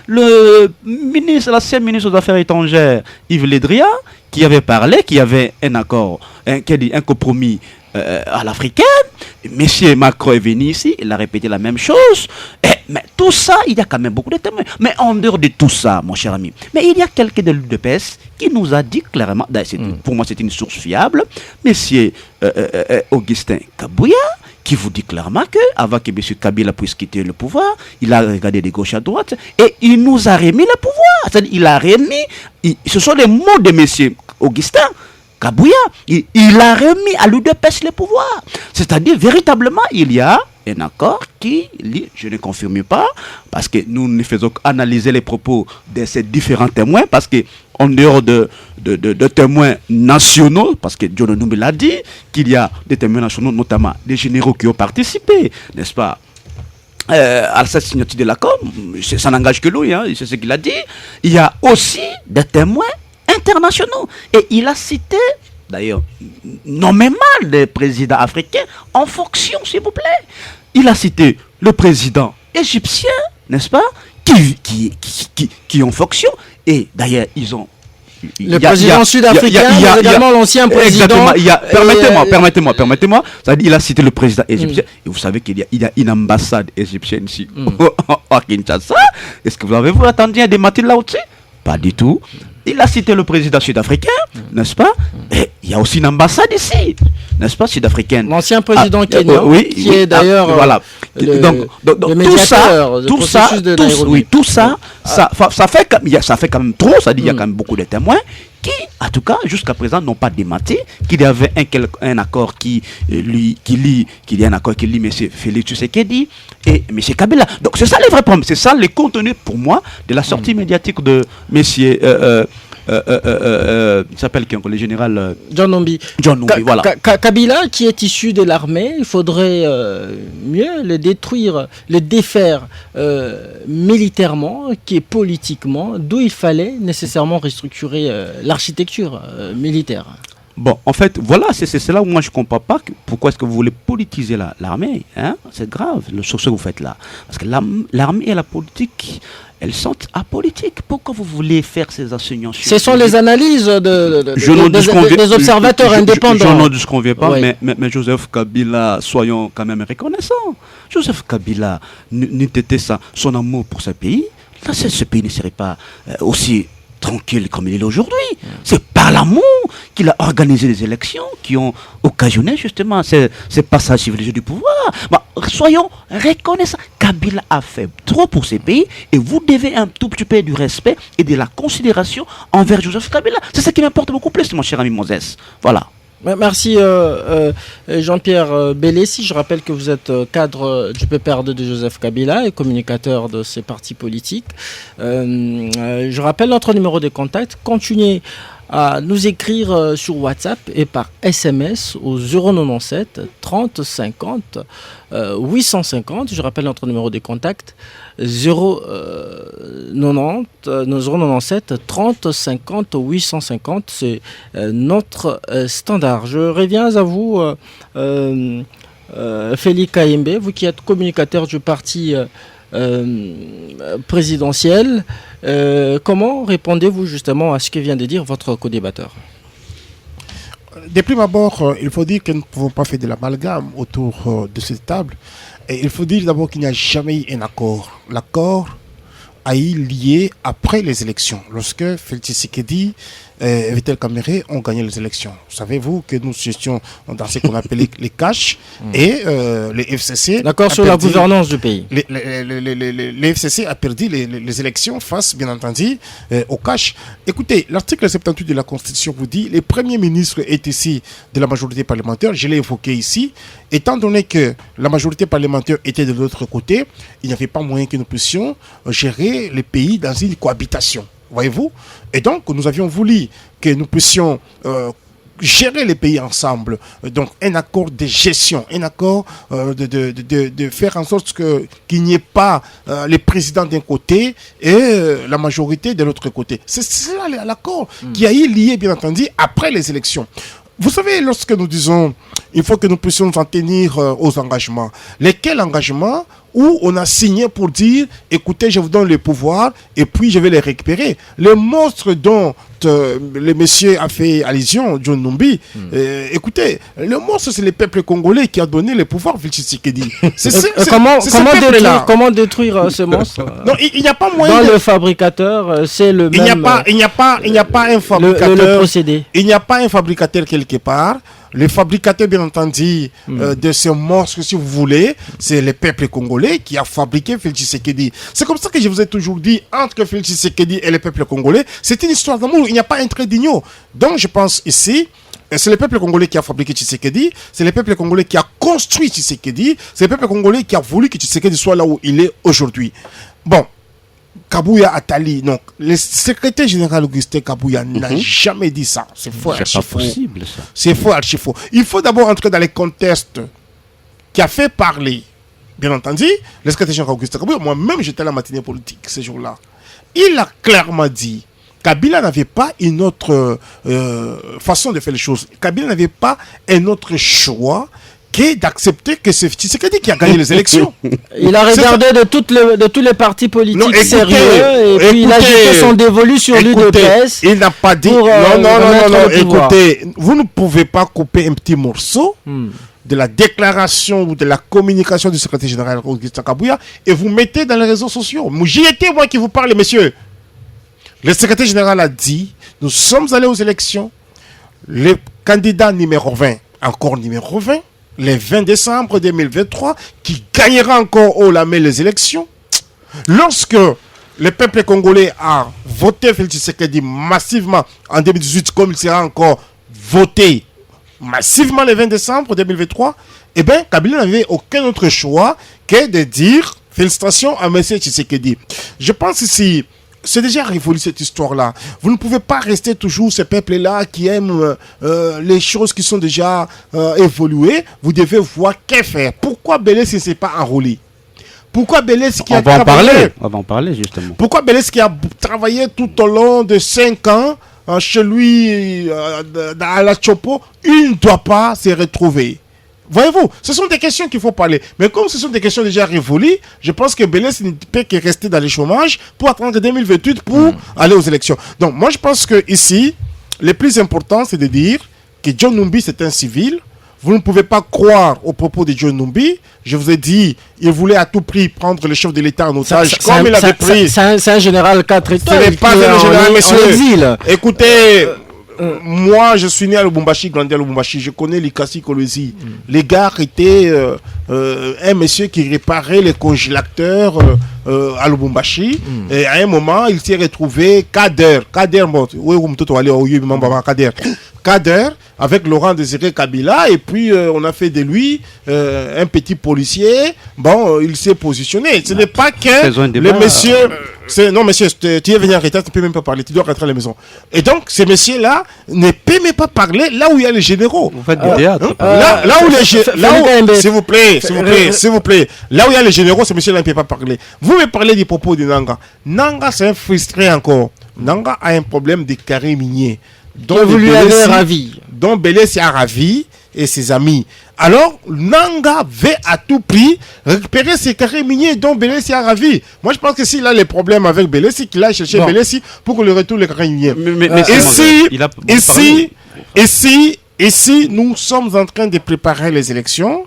l'ancien ministre des Affaires étrangères, Yves Le Drian, qui avait parlé, qui avait un accord, un compromis à l'africaine. Monsieur Macron est venu ici, il a répété la même chose. Mais tout ça, il y a quand même beaucoup de témoins. Mais en dehors de tout ça, mon cher ami, mais il y a quelqu'un de l'UDPS qui nous a dit clairement, pour moi c'est une source fiable, monsieur Augustin Kabouya, qui vous dit clairement que avant que M. Kabila puisse quitter le pouvoir, il a regardé de gauche à droite et il nous a remis le pouvoir. C'est-à-dire, il a remis, ce sont les mots de M. Augustin Kabouya, il a remis à l'UDPS le pouvoir. C'est-à-dire, véritablement, il y a un accord qui, je ne confirme pas, parce que nous ne faisons qu'analyser les propos de ces différents témoins, parce que en dehors de témoins nationaux, parce que John Numbi l'a dit, qu'il y a des témoins nationaux, notamment des généraux qui ont participé, n'est-ce pas, à cette signature de l'accord, ça n'engage que lui, hein, c'est ce qu'il a dit. Il y a aussi des témoins internationaux. Et il a cité, d'ailleurs, nommément des présidents africains en fonction, s'il vous plaît. Il a cité le président égyptien, n'est-ce pas, qui est en fonction. Et d'ailleurs, ils ont... Le président sud-africain, également l'ancien président... Permettez-moi. Il a cité le président égyptien. Et vous savez qu'il y a une ambassade égyptienne ici, à Kinshasa. Est-ce que vous avez-vous attendu à des matins là-dessus? Pas du tout. Il a cité le président sud-africain, n'est-ce pas? Et il y a aussi une ambassade ici, n'est-ce pas, sud-africaine. L'ancien président kenyan, qui est d'ailleurs voilà. le médiateur tout ça, ça fait quand même trop, ça dit il y a quand même beaucoup de témoins qui, en tout cas, jusqu'à présent, n'ont pas démenti qu'il y avait un accord qui lie M. Félix Tshisekedi et M. Kabila. Donc c'est ça les vrais problèmes, c'est ça le contenu pour moi de la sortie médiatique de M. il s'appelle qui encore, le général John Numbi, voilà. Kabila, qui est issu de l'armée, il faudrait mieux le détruire, le défaire militairement, qui est politiquement, d'où il fallait nécessairement restructurer l'architecture militaire. Bon, en fait, voilà, c'est là où moi je ne comprends pas pourquoi est-ce que vous voulez politiser l'armée. Hein? C'est grave, ce que vous faites là. Parce que l'armée et la politique, elles sont apolitiques. Pourquoi vous voulez faire ces insinuations? Ce sont les analyses des observateurs indépendants. Je n'en disconviens pas, oui. mais Joseph Kabila, soyons quand même reconnaissants. Joseph Kabila, n'était ça son amour pour ce pays là, ce pays ne serait pas aussi tranquille comme il est aujourd'hui. C'est par l'amour qu'il a organisé les élections qui ont occasionné justement ces passages civilisés du pouvoir. Bah, soyons reconnaissants. Kabila a fait trop pour ces pays et vous devez un tout petit peu du respect et de la considération envers Joseph Kabila. C'est ça qui m'importe beaucoup plus, mon cher ami Moses. Voilà. Merci Jean-Pierre Bellessi. Je rappelle que vous êtes cadre du PPRD de Joseph Kabila et communicateur de ses partis politiques. Je rappelle notre numéro de contact. Continuez à nous écrire sur WhatsApp et par SMS au 097 30 50 850. Je rappelle notre numéro de contact 097 30 50 850. C'est notre standard. Je reviens à vous, Félix Kayembe, vous qui êtes communicateur du parti présidentiel. Comment répondez-vous justement à ce que vient de dire votre co-débatteur? De prime abord, il faut dire que nous ne pouvons pas faire de l'amalgame autour de cette table. Et il faut dire d'abord qu'il n'y a jamais eu un accord. L'accord a eu lié après les élections, lorsque Félix Tshisekedi et Vital Kamerhe ont gagné les élections. Savez-vous que nous étions dans ce qu'on appelait les caches et les FCC... L'accord sur la gouvernance du pays. Les FCC a perdu les élections face, bien entendu, aux caches. Écoutez, l'article 78 de la Constitution vous dit le Premier ministre est ici de la majorité parlementaire, je l'ai évoqué ici. Étant donné que la majorité parlementaire était de l'autre côté, il n'y avait pas moyen que nous puissions gérer les pays dans une cohabitation. Voyez-vous? Et donc, nous avions voulu que nous puissions gérer les pays ensemble. Donc, un accord de gestion, un accord de faire en sorte qu'il n'y ait pas les présidents d'un côté et la majorité de l'autre côté. C'est cela l'accord qui a eu lié, bien entendu, après les élections. Vous savez, lorsque nous disons il faut que nous puissions nous en tenir aux engagements, lesquels engagements où on a signé pour dire écoutez, je vous donne le pouvoir et puis je vais les récupérer. Les monstres dont le monsieur a fait allusion, John Numbi, écoutez, le monstre c'est le peuple congolais qui a donné le pouvoir à Félix Tshisekedi. Comment détruire ce monstre? Non, il n'y a pas moyen. Dans le fabricateur, c'est le même. Il n'y a pas un fabricateur. Le procédé. Il n'y a pas un fabricateur quelque part. Le fabricateur, bien entendu, de ce monstre, si vous voulez, c'est le peuple congolais qui a fabriqué Félix Tshisekedi. C'est comme ça que je vous ai toujours dit, entre Félix Tshisekedi et le peuple congolais, c'est une histoire d'amour, il n'y a pas un trait d'union. Donc je pense ici, c'est le peuple congolais qui a fabriqué Tshisekedi, c'est le peuple congolais qui a construit Tshisekedi, c'est le peuple congolais qui a voulu que Tshisekedi soit là où il est aujourd'hui. Bon. Kabouya Attali, donc le secrétaire général Augustin Kabouya n'a jamais dit ça. C'est faux, c'est pas possible ça. C'est faux, archi faux. Il faut d'abord entrer dans les contextes qui a fait parler, bien entendu, le secrétaire général Augustin Kabouya. Moi-même, j'étais à la matinée politique ce jour-là. Il a clairement dit Kabila n'avait pas une autre façon de faire les choses. Kabila n'avait pas un autre choix que d'accepter que c'est Tshisekedi qui a gagné les élections. Il a regardé de tous les partis politiques sérieux et puis il a jeté son dévolu sur l'UDPS. Il n'a pas dit non, écoutez, vous ne pouvez pas couper un petit morceau de la déclaration ou de la communication du secrétaire général Augustin Kabouya et vous mettez dans les réseaux sociaux. J'y étais, moi qui vous parle, messieurs. Le secrétaire général a dit, nous sommes allés aux élections, le candidat numéro 20, encore numéro 20, le 20 décembre 2023, qui gagnera encore haut la main les élections. Lorsque le peuple congolais a voté Félix Tshisekedi massivement en 2018, comme il sera encore voté massivement le 20 décembre 2023, eh bien, Kabila n'avait aucun autre choix que de dire félicitations à M. Tshisekedi. Je pense ici, c'est déjà révolu cette histoire-là. Vous ne pouvez pas rester toujours ce peuple-là qui aime les choses qui sont déjà évoluées. Vous devez voir qu'est faire. Pourquoi Bélès ne s'est pas enrôlé? Pourquoi Bélès qui a travaillé? On va en parler justement. Pourquoi Bélès qui a travaillé tout au long de 5 ans chez lui à la Chopo, il ne doit pas se retrouver? Voyez-vous, ce sont des questions qu'il faut parler. Mais comme ce sont des questions déjà révolues, je pense que Bélès ne peut que rester dans le chômage pour attendre 2028 pour aller aux élections. Donc moi je pense que ici, le plus important c'est de dire que John Numbi c'est un civil. Vous ne pouvez pas croire aux propos de John Numbi. Je vous ai dit, il voulait à tout prix prendre le chef de l'État en otage, comme il avait pris. C'est un général 4 étoiles. Ce n'est pas un général, monsieur. En exil. Écoutez, moi, je suis né à Lubumbashi, grandi à Lubumbashi. Je connais Likasi Kolwezi. Les gars étaient un monsieur qui réparait les congélateurs à Lubumbashi. Et à un moment, il s'est retrouvé Kader, avec Laurent Désiré Kabila. Et puis, on a fait de lui un petit policier. Bon, il s'est positionné. Ce n'est pas que le monsieur... Non, monsieur, tu es venu en retard, tu ne peux même pas parler. Tu dois rentrer à la maison. Et donc, ces messieurs-là ne peuvent même pas parler là où il y a les généraux. Vous faites du théâtre. Là où les généraux... S'il vous plaît. Là où il y a les généraux, ces messieurs-là ne peuvent pas parler. Vous me parlez des propos de Nanga. Nanga, c'est un frustré encore. Nanga a un problème de carré minier. Donc, vous lui avez ravi. Donc, Belessi a ravi et ses amis. Alors, Nanga veut à tout prix récupérer ses carrés miniers dont Belessi a ravi. Moi, je pense que s'il a les problèmes avec Belessi, qu'il a cherché Belessi pour qu'on lui retourne les carrés miniers. Ici, nous sommes en train de préparer les élections.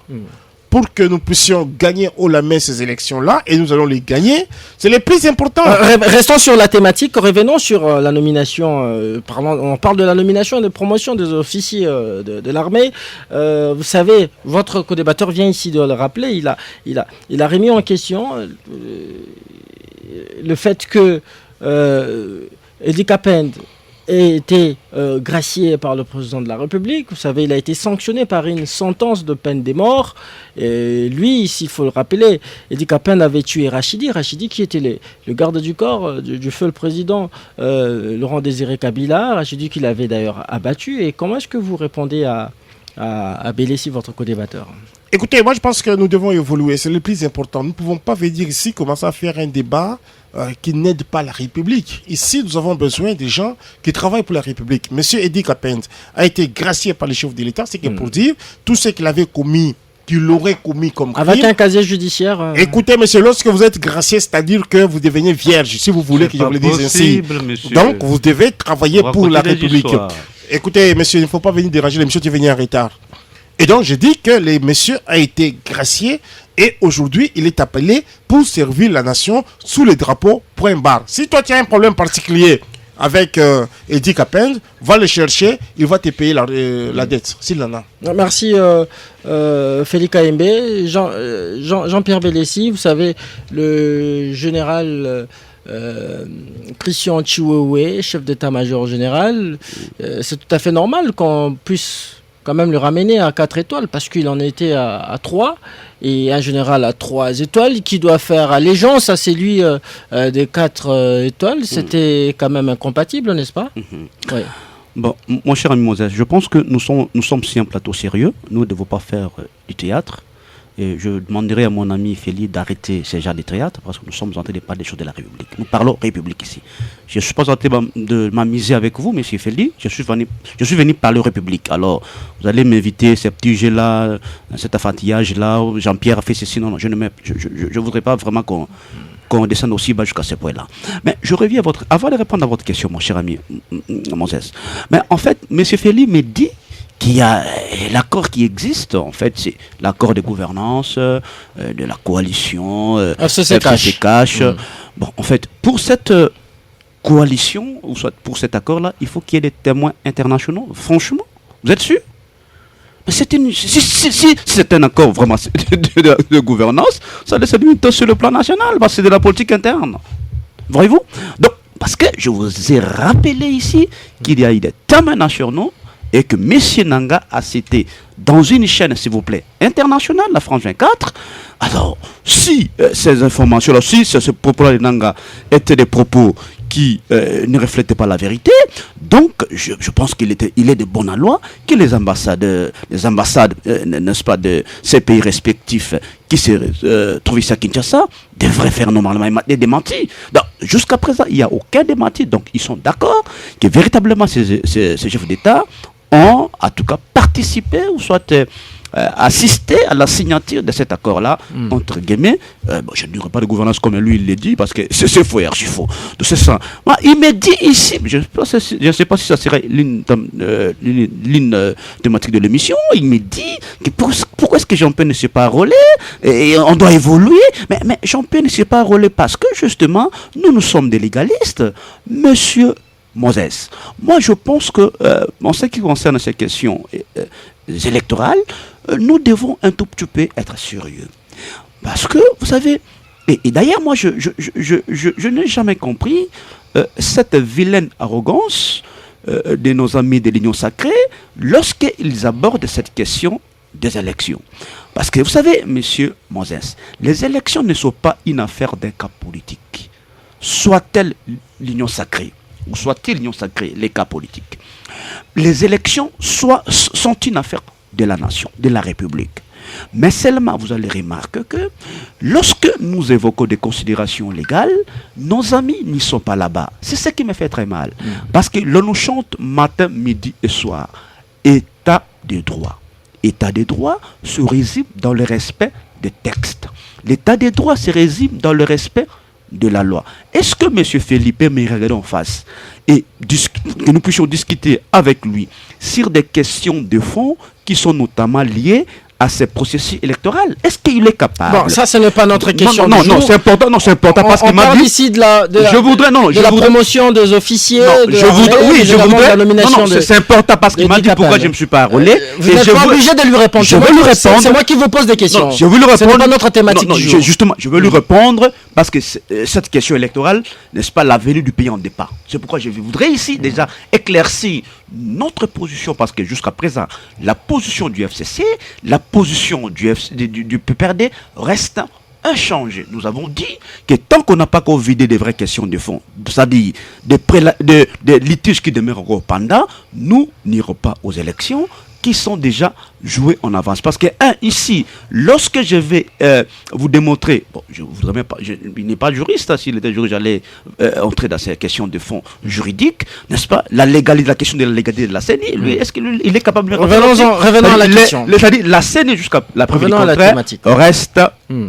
Pour que nous puissions gagner haut la main ces élections-là, et nous allons les gagner, c'est le plus important. Restons sur la thématique, revenons sur la nomination. On parle de la nomination et de promotion des officiers de l'armée. Vous savez, votre co-débatteur vient ici de le rappeler, il a remis en question le fait que Edi Kapend ait été gracié par le président de la République. Vous savez, il a été sanctionné par une sentence de peine de mort. Et lui, s'il faut le rappeler, Edi Kapend avait tué Rachidi qui était le garde du corps du feu le président Laurent Désiré Kabila. Rachidi qui l'avait d'ailleurs abattu. Et comment est-ce que vous répondez à Belessi, votre co-débatteur? Écoutez, moi je pense que nous devons évoluer, c'est le plus important. Nous ne pouvons pas venir ici commencer à faire un débat qui n'aide pas la République. Ici, nous avons besoin des gens qui travaillent pour la République. Monsieur Edi Kapend a été gracié par les chefs de l'État, c'est que pour dire tout ce qu'il avait commis, qu'il aurait commis comme crime. Avec un casier judiciaire. Écoutez, monsieur, lorsque vous êtes gracié, c'est-à-dire que vous devenez vierge, si vous voulez que je vous le dise ainsi. Monsieur. Donc, vous devez travailler pour la République. Écoutez, monsieur, il ne faut pas venir déranger les messieurs qui viennent en retard. Et donc, je dis que le monsieur a été gracié et aujourd'hui, il est appelé pour servir la nation sous le drapeau point barre. Si toi, tu as un problème particulier avec Edi Kapend, va le chercher, il va te payer la dette, s'il en a. Merci Félix Kaembe. Jean-Pierre Belessi, vous savez, le général... Christian Chiwewe, chef d'état-major général, c'est tout à fait normal qu'on puisse quand même le ramener à 4 étoiles parce qu'il en était à 3 et un général à 3 étoiles qui doit faire allégeance à celui des 4 étoiles, c'était quand même incompatible, n'est-ce pas? Ouais. Bon, mon cher ami Moses, je pense que nous sommes sur un plateau sérieux, nous ne devons pas faire du théâtre. Et je demanderai à mon ami Félix d'arrêter ces genres de théâtre parce que nous sommes en train de parler des choses de la République. Nous parlons République ici. Je ne suis pas en train de m'amuser avec vous, monsieur Félix. Je suis venu parler République. Alors, vous allez m'inviter ces petits jeux-là, cet affantillage-là. Jean-Pierre a fait ceci. Non, je ne voudrais pas vraiment qu'on descende aussi bas jusqu'à ce point-là. Mais je reviens avant de répondre à votre question, mon cher ami Moses. Mais en fait, monsieur Félix me dit qu'il y a l'accord qui existe, en fait, c'est l'accord de gouvernance de la coalition FCCH. Bon, en fait, pour cette coalition, ou soit pour cet accord-là, il faut qu'il y ait des témoins internationaux. Franchement, vous êtes sûr? Si c'est un accord vraiment de gouvernance, ça laisse limite sur le plan national, parce que c'est de la politique interne. Voyez-vous? Donc, parce que je vous ai rappelé ici qu'il y a eu des témoins nationaux et que M. Nanga a cité dans une chaîne, s'il vous plaît, internationale, la France 24. Alors, si ces informations-là, si ces propos-là de Nanga étaient des propos qui ne reflètent pas la vérité, donc je pense qu'il est de bonne loi que les ambassades, n'est-ce pas, de ces pays respectifs qui se trouvent ici à Kinshasa, devraient faire normalement des démentis. Jusqu'à présent, il n'y a aucun démenti, donc ils sont d'accord que véritablement ces chefs d'État ont, en tout cas, participé ou soit assisté à la signature de cet accord-là, entre guillemets. Je ne dirais pas de gouvernance comme lui il l'a dit, parce que c'est faux, archi faux. C'est ça. Moi, il me dit ici, je ne sais pas si ça serait l'une thématique de l'émission, il me dit que pourquoi est-ce que Jean-Pierre ne s'est pas relais et on doit évoluer. Mais Jean-Pierre ne s'est pas relais parce que justement, nous sommes des légalistes. Monsieur Moses, moi je pense que en ce qui concerne ces questions électorales, nous devons un tout petit peu être sérieux. Parce que, vous savez, et d'ailleurs moi je n'ai jamais compris cette vilaine arrogance de nos amis de l'Union sacrée lorsqu'ils abordent cette question des élections. Parce que vous savez, monsieur Moses, les élections ne sont pas une affaire d'un cas politique. Soit-elle l'Union sacrée, ou soit-il l'Union sacrée, les cas politiques. Les élections sont une affaire de la nation, de la République. Mais seulement, vous allez remarquer que lorsque nous évoquons des considérations légales, nos amis n'y sont pas là-bas. C'est ce qui me fait très mal. Parce que l'on nous chante matin, midi et soir. État de droit. État de droit se résume dans le respect des textes. L'état de droit se résume dans le respect de la loi. Est-ce que M. Felipe me regarde en face et que nous puissions discuter avec lui sur des questions de fond qui sont notamment liées à ces processus électoraux? Est-ce qu'il est capable? Bon, ça, ce n'est pas notre question. Non, c'est important. Non, c'est important parce qu'il m'a dit. Ici de la promotion des officiers. La nomination. Non, c'est important parce qu'il m'a dit pourquoi je ne me suis pas relais. Vous n'êtes pas obligé de lui répondre. Je veux lui répondre. C'est moi qui vous pose des questions. Je veux lui répondre. Ce n'est pas notre thématique du jour. Justement, je veux lui répondre parce que cette question électorale, n'est-ce pas, l'avenir du pays en dépend. C'est pourquoi je voudrais ici déjà éclaircir notre position, parce que jusqu'à présent, la position du FCC, la position du PPRD reste inchangée. Nous avons dit que tant qu'on n'a pas encore vidé des vraies questions de fond, c'est-à-dire des litiges qui demeurent encore pendant, nous n'irons pas aux élections qui sont déjà joués en avance. Parce que, ici, lorsque je vais vous démontrer, bon, je voudrais même pas, il n'est pas juriste, s'il était juriste, j'allais entrer dans ces questions de fond juridiques, n'est-ce pas? La question de la légalité de la CENI, lui, est-ce qu'il est capable de... Revenons à la question. C'est-à-dire, la CENI, jusqu'à la preuve du contraire, reste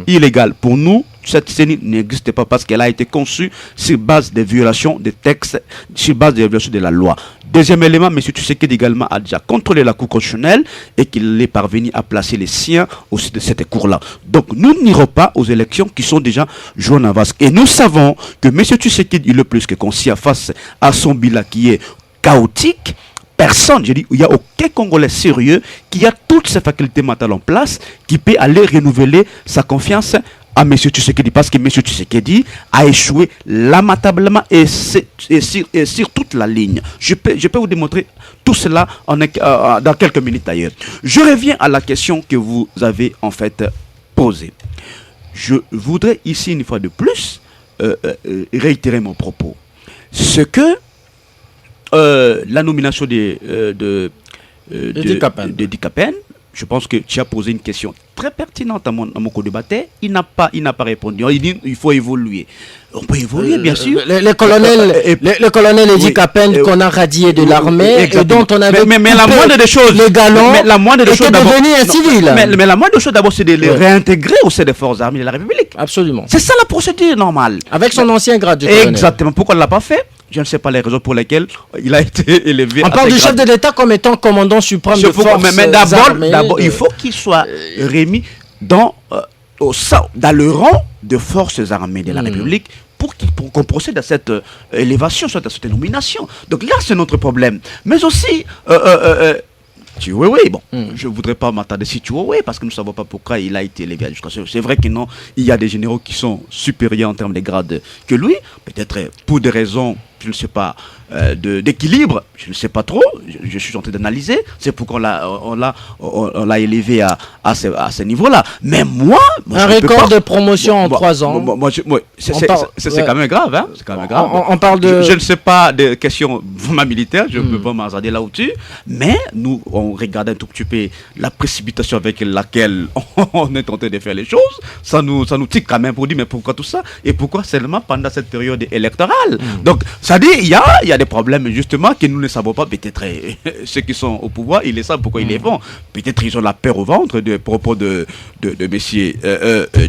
illégale. Pour nous, cette CENI n'existe pas parce qu'elle a été conçue sur base des violations des textes, sur base des violations de la loi. Deuxième élément, M. Tshisekedi également a déjà contrôlé la Cour constitutionnelle et qu'il est parvenu à placer les siens aussi de cette Cour-là. Donc nous n'irons pas aux élections qui sont déjà jouées en avance. Et nous savons que M. Tshisekedi est le plus que conscient face à son bilan qui est chaotique. Personne, je dis, il n'y a aucun Congolais sérieux qui a toutes ses facultés mentales en place, qui peut aller renouveler sa confiance à M. Tshisekedi, parce que M. Tshisekedi a échoué lamentablement et sur toute la ligne. Je peux vous démontrer tout cela dans quelques minutes d'ailleurs. Je reviens à la question que vous avez en fait posée. Je voudrais ici une fois de plus réitérer mon propos. Ce que la nomination de Dikapen, je pense que tu as posé une question très pertinente à mon co-débatteur. Il n'a pas répondu. Il dit il faut évoluer. On peut évoluer, bien sûr. Le colonel Edi Kapen qu'on a radié de l'armée et dont on avait mais la moindre des choses, le galon était devenu un civil. Mais la moindre des choses d'abord, c'est de le réintégrer au sein des forces armées de la République. Absolument. C'est ça la procédure normale. Avec son ancien grade de colonel. Exactement. Pourquoi il ne l'a pas fait? Je ne sais pas les raisons pour lesquelles il a été élevé. On parle du chef de l'État comme étant commandant suprême de forces armées. Mais d'abord, il faut qu'il soit remis dans le rang de forces armées de la République pour qu'on procède à cette élévation, soit à cette nomination. Donc là, c'est notre problème. Mais aussi... bon, je ne voudrais pas m'attarder sur Chihuahua parce que nous ne savons pas pourquoi il a été élevé jusqu'à ce. C'est vrai qu'il y a des généraux qui sont supérieurs en termes de grade que lui, peut-être pour des raisons, je ne sais pas, d'équilibre, je ne sais pas trop, je suis en train d'analyser, c'est pourquoi on l'a élevé à ce niveau-là. Mais moi un record de promotion en 3 ans. C'est quand même grave, hein? C'est quand même grave. On parle de... Je ne sais pas des questions vraiment militaires, je ne peux pas m'hasarder là-dessus, mais nous, on regarde un tout petit peu la précipitation avec laquelle on est en train de faire les choses, ça nous tique quand même pour dire, mais pourquoi tout ça? Et pourquoi seulement pendant cette période électorale? Donc, ça C'est-à-dire, il y a des problèmes justement que nous ne savons pas. Peut-être ceux qui sont au pouvoir, ils le savent pourquoi ils les font. Peut-être ils ont la peur au ventre de propos de monsieur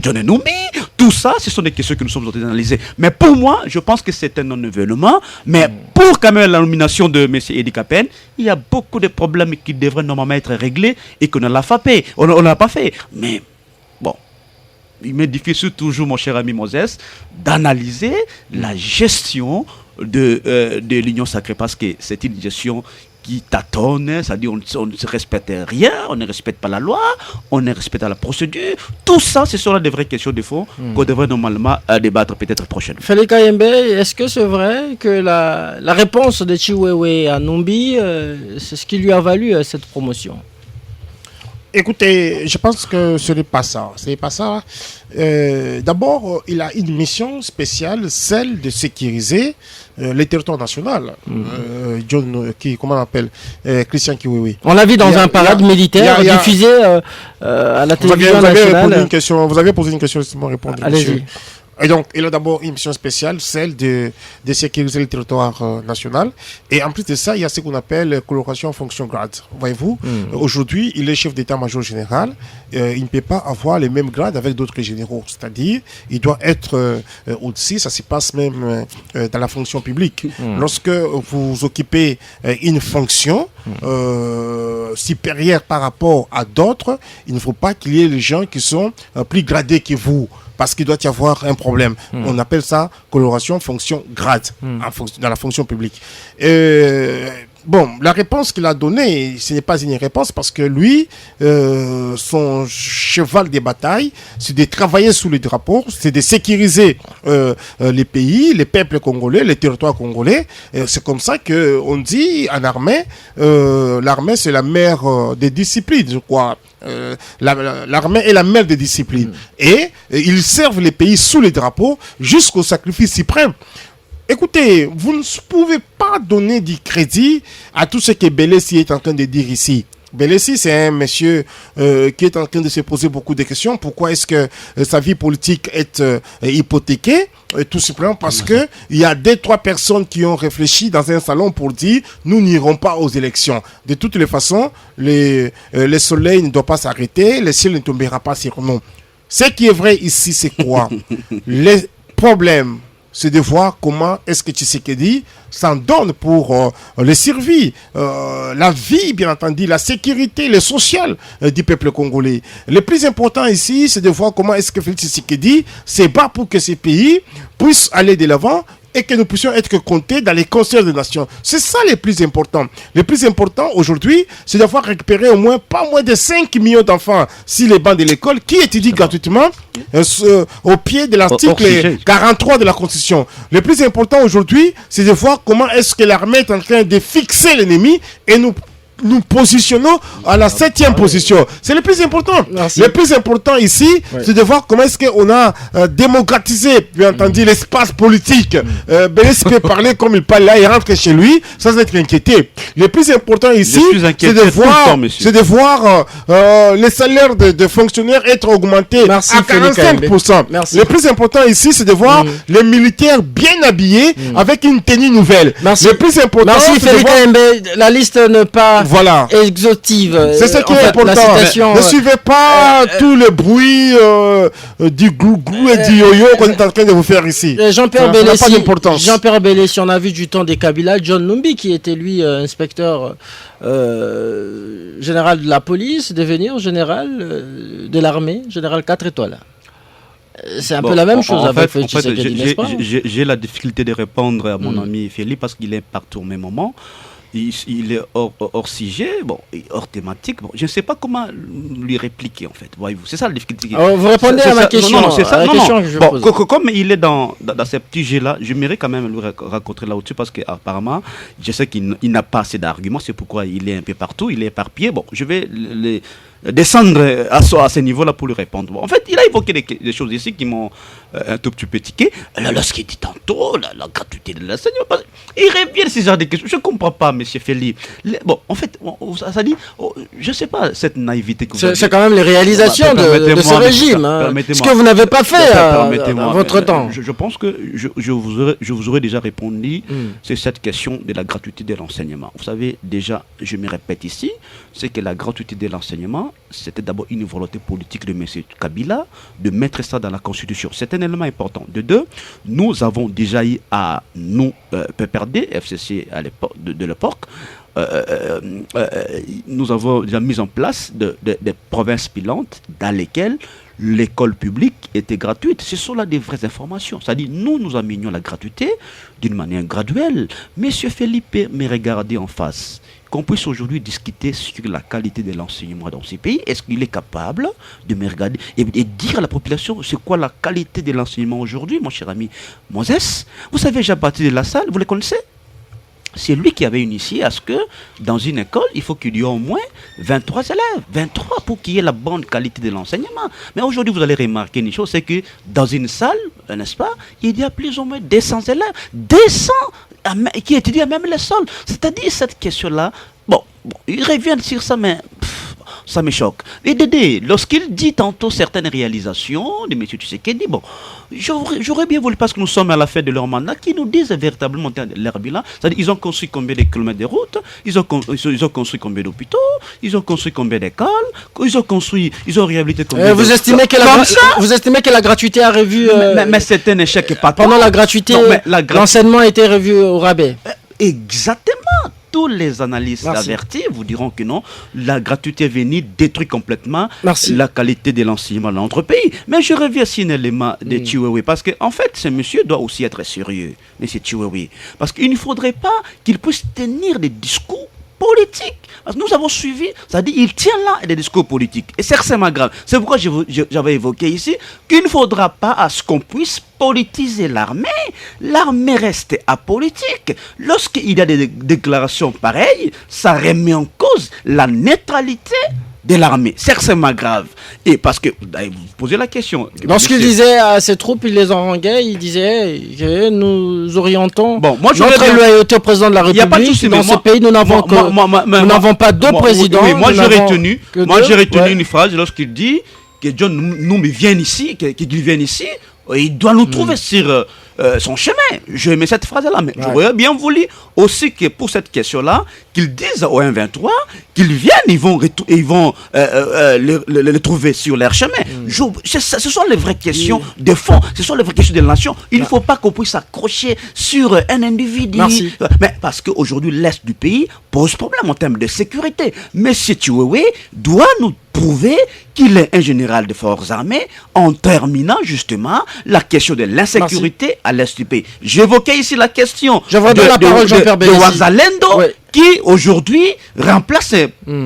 John Numbi. Tout ça, ce sont des questions que nous sommes en train d'analyser. Mais pour moi, je pense que c'est un non-événement. Mais pour quand même la nomination de monsieur Edi Kapen, il y a beaucoup de problèmes qui devraient normalement être réglés et qu'on ne l'a pas fait. On ne l'a pas fait. Mais bon, il m'est difficile toujours, mon cher ami Moses, d'analyser la gestion de l'Union sacrée parce que c'est une gestion qui tâtonne, c'est-à-dire on ne se respecte rien, on ne respecte pas la loi, on ne respecte pas la procédure. Tout ça, ce sont là des vraies questions de fond qu'on devrait normalement débattre peut-être prochainement. Félix Kayembe, est-ce que c'est vrai que la réponse de Chiwewe à Numbi, c'est ce qui lui a valu cette promotion? Écoutez, je pense que ce n'est pas ça. Ce n'est pas ça. D'abord, il a une mission spéciale, celle de sécuriser les territoires nationaux. Comment on appelle Christian Kiwewe. On l'a vu dans un parade militaire diffusé à la télévision nationale. Vous avez posé une question, laissez-moi répondre. Allez-y. Et donc, il a d'abord une mission spéciale, celle de sécuriser le territoire national. Et en plus de ça, il y a ce qu'on appelle coloration en fonction grade. Voyez-vous, aujourd'hui, il est chef d'état-major général. Il ne peut pas avoir les mêmes grades avec d'autres généraux. C'est-à-dire, il doit être au-dessus. Ça se passe même dans la fonction publique. Lorsque vous occupez une fonction supérieure par rapport à d'autres, il ne faut pas qu'il y ait des gens qui sont plus gradés que vous. Parce qu'il doit y avoir un problème. On appelle ça coloration fonction grade dans la fonction publique. Bon, la réponse qu'il a donnée, ce n'est pas une réponse parce que lui, son cheval de bataille, c'est de travailler sous les drapeaux, c'est de sécuriser les pays, les peuples congolais, les territoires congolais. C'est comme ça qu'on dit en armée, l'armée c'est la mère des disciplines, je crois. L'armée est la mère des disciplines. Et ils servent les pays sous les drapeaux jusqu'au sacrifice suprême. Écoutez, vous ne pouvez pas donner du crédit à tout ce que Belessi est en train de dire ici. Belessi, c'est un monsieur qui est en train de se poser beaucoup de questions. Pourquoi est-ce que sa vie politique est hypothéquée? Tout simplement parce que il y a 2-3 personnes qui ont réfléchi dans un salon pour dire nous n'irons pas aux élections. De toutes les façons, le soleil ne doit pas s'arrêter, le ciel ne tombera pas sur nous. Ce qui est vrai ici, c'est quoi? Les problèmes, c'est de voir comment est-ce que Tshisekedi s'en donne pour les survies, la vie, bien entendu, la sécurité, le social du peuple congolais. Le plus important ici, c'est de voir comment est-ce que Félix Tshisekedi se bat pour que ces pays puissent aller de l'avant et que nous puissions être comptés dans les concerts des nations. C'est ça le plus important. Le plus important aujourd'hui, c'est d'avoir récupéré au moins pas moins de 5 millions d'enfants sur les bancs de l'école qui étudient gratuitement au pied de l'article 43 de la Constitution. Le plus important aujourd'hui, c'est de voir comment est-ce que l'armée est en train de fixer l'ennemi et nous positionnons à la 7e position. C'est le plus important. Merci. Le plus important ici, c'est de voir comment est-ce qu'on a démocratisé, bien entendu, l'espace politique. Belessi peut parler comme il parle là, il rentre chez lui sans être inquiété. Le plus important ici, c'est de voir les salaires de fonctionnaires être augmentés à 45%. Le plus important ici, c'est de voir les militaires bien habillés avec une tenue nouvelle. Le plus important, c'est de voir... La liste n'est pas exhaustive. C'est ce qui est important. Ne suivez pas tout le bruit du glou-glou et du yo-yo qu'on est en train de vous faire ici. Jean-Pierre Belessi, on a vu du temps des Kabila, John Numbi, qui était lui inspecteur général de la police, devenir général de l'armée, général 4 étoiles. C'est un peu la même chose avec Tshisekedi, n'est-ce pas? J'ai la difficulté de répondre à mon ami Félix parce qu'il est partout au même moment. Il est hors sujet, hors thématique. Je ne sais pas comment lui répliquer en fait. Voyez-vous, c'est ça la difficulté. Vous répondez à ma question. Non, c'est ça. Que comme il est dans ces petits jeux-là, j'aimerais quand même lui rencontrer là-dessus parce qu'apparemment, je sais qu'il n'a pas assez d'arguments. C'est pourquoi il est un peu partout, il est éparpillé. Je vais descendre à ce niveau-là pour lui répondre. Bon, en fait, il a évoqué des choses ici qui m'ont un tout petit peu tiqué. Lorsqu'il dit tantôt la gratuité de l'enseignement, il revient ces genre de questions. Je ne comprends pas, M. Félix. Bon, en fait, ça dit, je ne sais pas, cette naïveté que vous avez. C'est quand même les réalisations de ce régime. Ce que vous n'avez pas fait à votre temps. Je pense que je vous aurais déjà répondu, c'est cette question de la gratuité de l'enseignement. Vous savez, déjà, je me répète ici, c'est que la gratuité de l'enseignement, c'était d'abord une volonté politique de M. Kabila de mettre ça dans la Constitution. C'est un élément important. De deux, nous avons déjà eu à nous, PPRD, FCC à l'époque, de l'époque, nous avons déjà mis en place des provinces pilotes dans lesquelles l'école publique était gratuite. Ce sont là des vraies informations. C'est-à-dire, nous amenions la gratuité d'une manière graduelle. Monsieur Felipe me regardez en face. Qu'on puisse aujourd'hui discuter sur la qualité de l'enseignement dans ces pays, est-ce qu'il est capable de me regarder et dire à la population c'est quoi la qualité de l'enseignement aujourd'hui, mon cher ami Moses? Vous savez, Jean-Baptiste de la Salle, vous le connaissez? C'est lui qui avait initié à ce que dans une école, il faut qu'il y ait au moins 23 élèves. 23 pour qu'il y ait la bonne qualité de l'enseignement. Mais aujourd'hui, vous allez remarquer une chose, c'est que dans une salle, n'est-ce pas, il y a plus ou moins 200 élèves. 200 qui étudient même les sols. C'est-à-dire cette question-là, bon, il revient sur ça, mais ça me choque. Et Dédé, lorsqu'il dit tantôt certaines réalisations de M. Tshisekedi, bon, j'aurais bien voulu, parce que nous sommes à la fin de leur mandat, qu'ils nous disent véritablement leur bilan. C'est-à-dire, ils ont construit combien de kilomètres de routes, ils ont construit combien d'hôpitaux, ils ont construit combien d'écoles, ils ont réhabilité combien vous estimez que la gratuité a revu... mais c'est un échec pas pendant la gratuité, l'enseignement a été revu au rabais. Exactement. Tous les analystes avertis vous diront que non, la gratuité est venue détruire complètement la qualité de l'enseignement dans notre pays. Mais je reviens sur un élément de Chiwewe, parce qu'en fait, ce monsieur doit aussi être sérieux, M. Chiwewe. Parce qu'il ne faudrait pas qu'il puisse tenir des discours politiques. Parce que nous avons suivi, c'est-à-dire il tient là des discours politiques. Et c'est extrêmement grave. C'est pourquoi j'avais évoqué ici qu'il ne faudra pas à ce qu'on puisse politiser l'armée. L'armée reste apolitique. Lorsqu'il y a des déclarations pareilles, ça remet en cause la neutralité de l'armée. C'est extrêmement grave. Et parce que, vous posez la question. Lorsqu'il disait à ses troupes, il les haranguait, il disait que nous orientons notre loyauté au président de la République. Dans ce pays, nous n'avons pas deux présidents. Oui, moi, j'ai retenu une phrase lorsqu'il dit que John Numbi vienne ici, qu'il vienne ici, il doit nous trouver sur son chemin. Je mets cette phrase-là, mais j'aurais bien voulu aussi que pour cette question-là, qu'ils disent au 1-23 qu'ils viennent, ils vont le trouver sur leur chemin. Ce sont les vraies questions de fond, ce sont les vraies questions de la nation. Il ne faut pas qu'on puisse s'accrocher sur un individu. Mais parce qu'aujourd'hui, l'Est du pays pose problème en termes de sécurité. Mais M. Chiwewe doit nous prouver qu'il est un général des forces armées en terminant justement la question de l'insécurité à l'Est du pays. J'évoquais ici la question de Ouazalendo, qui aujourd'hui remplace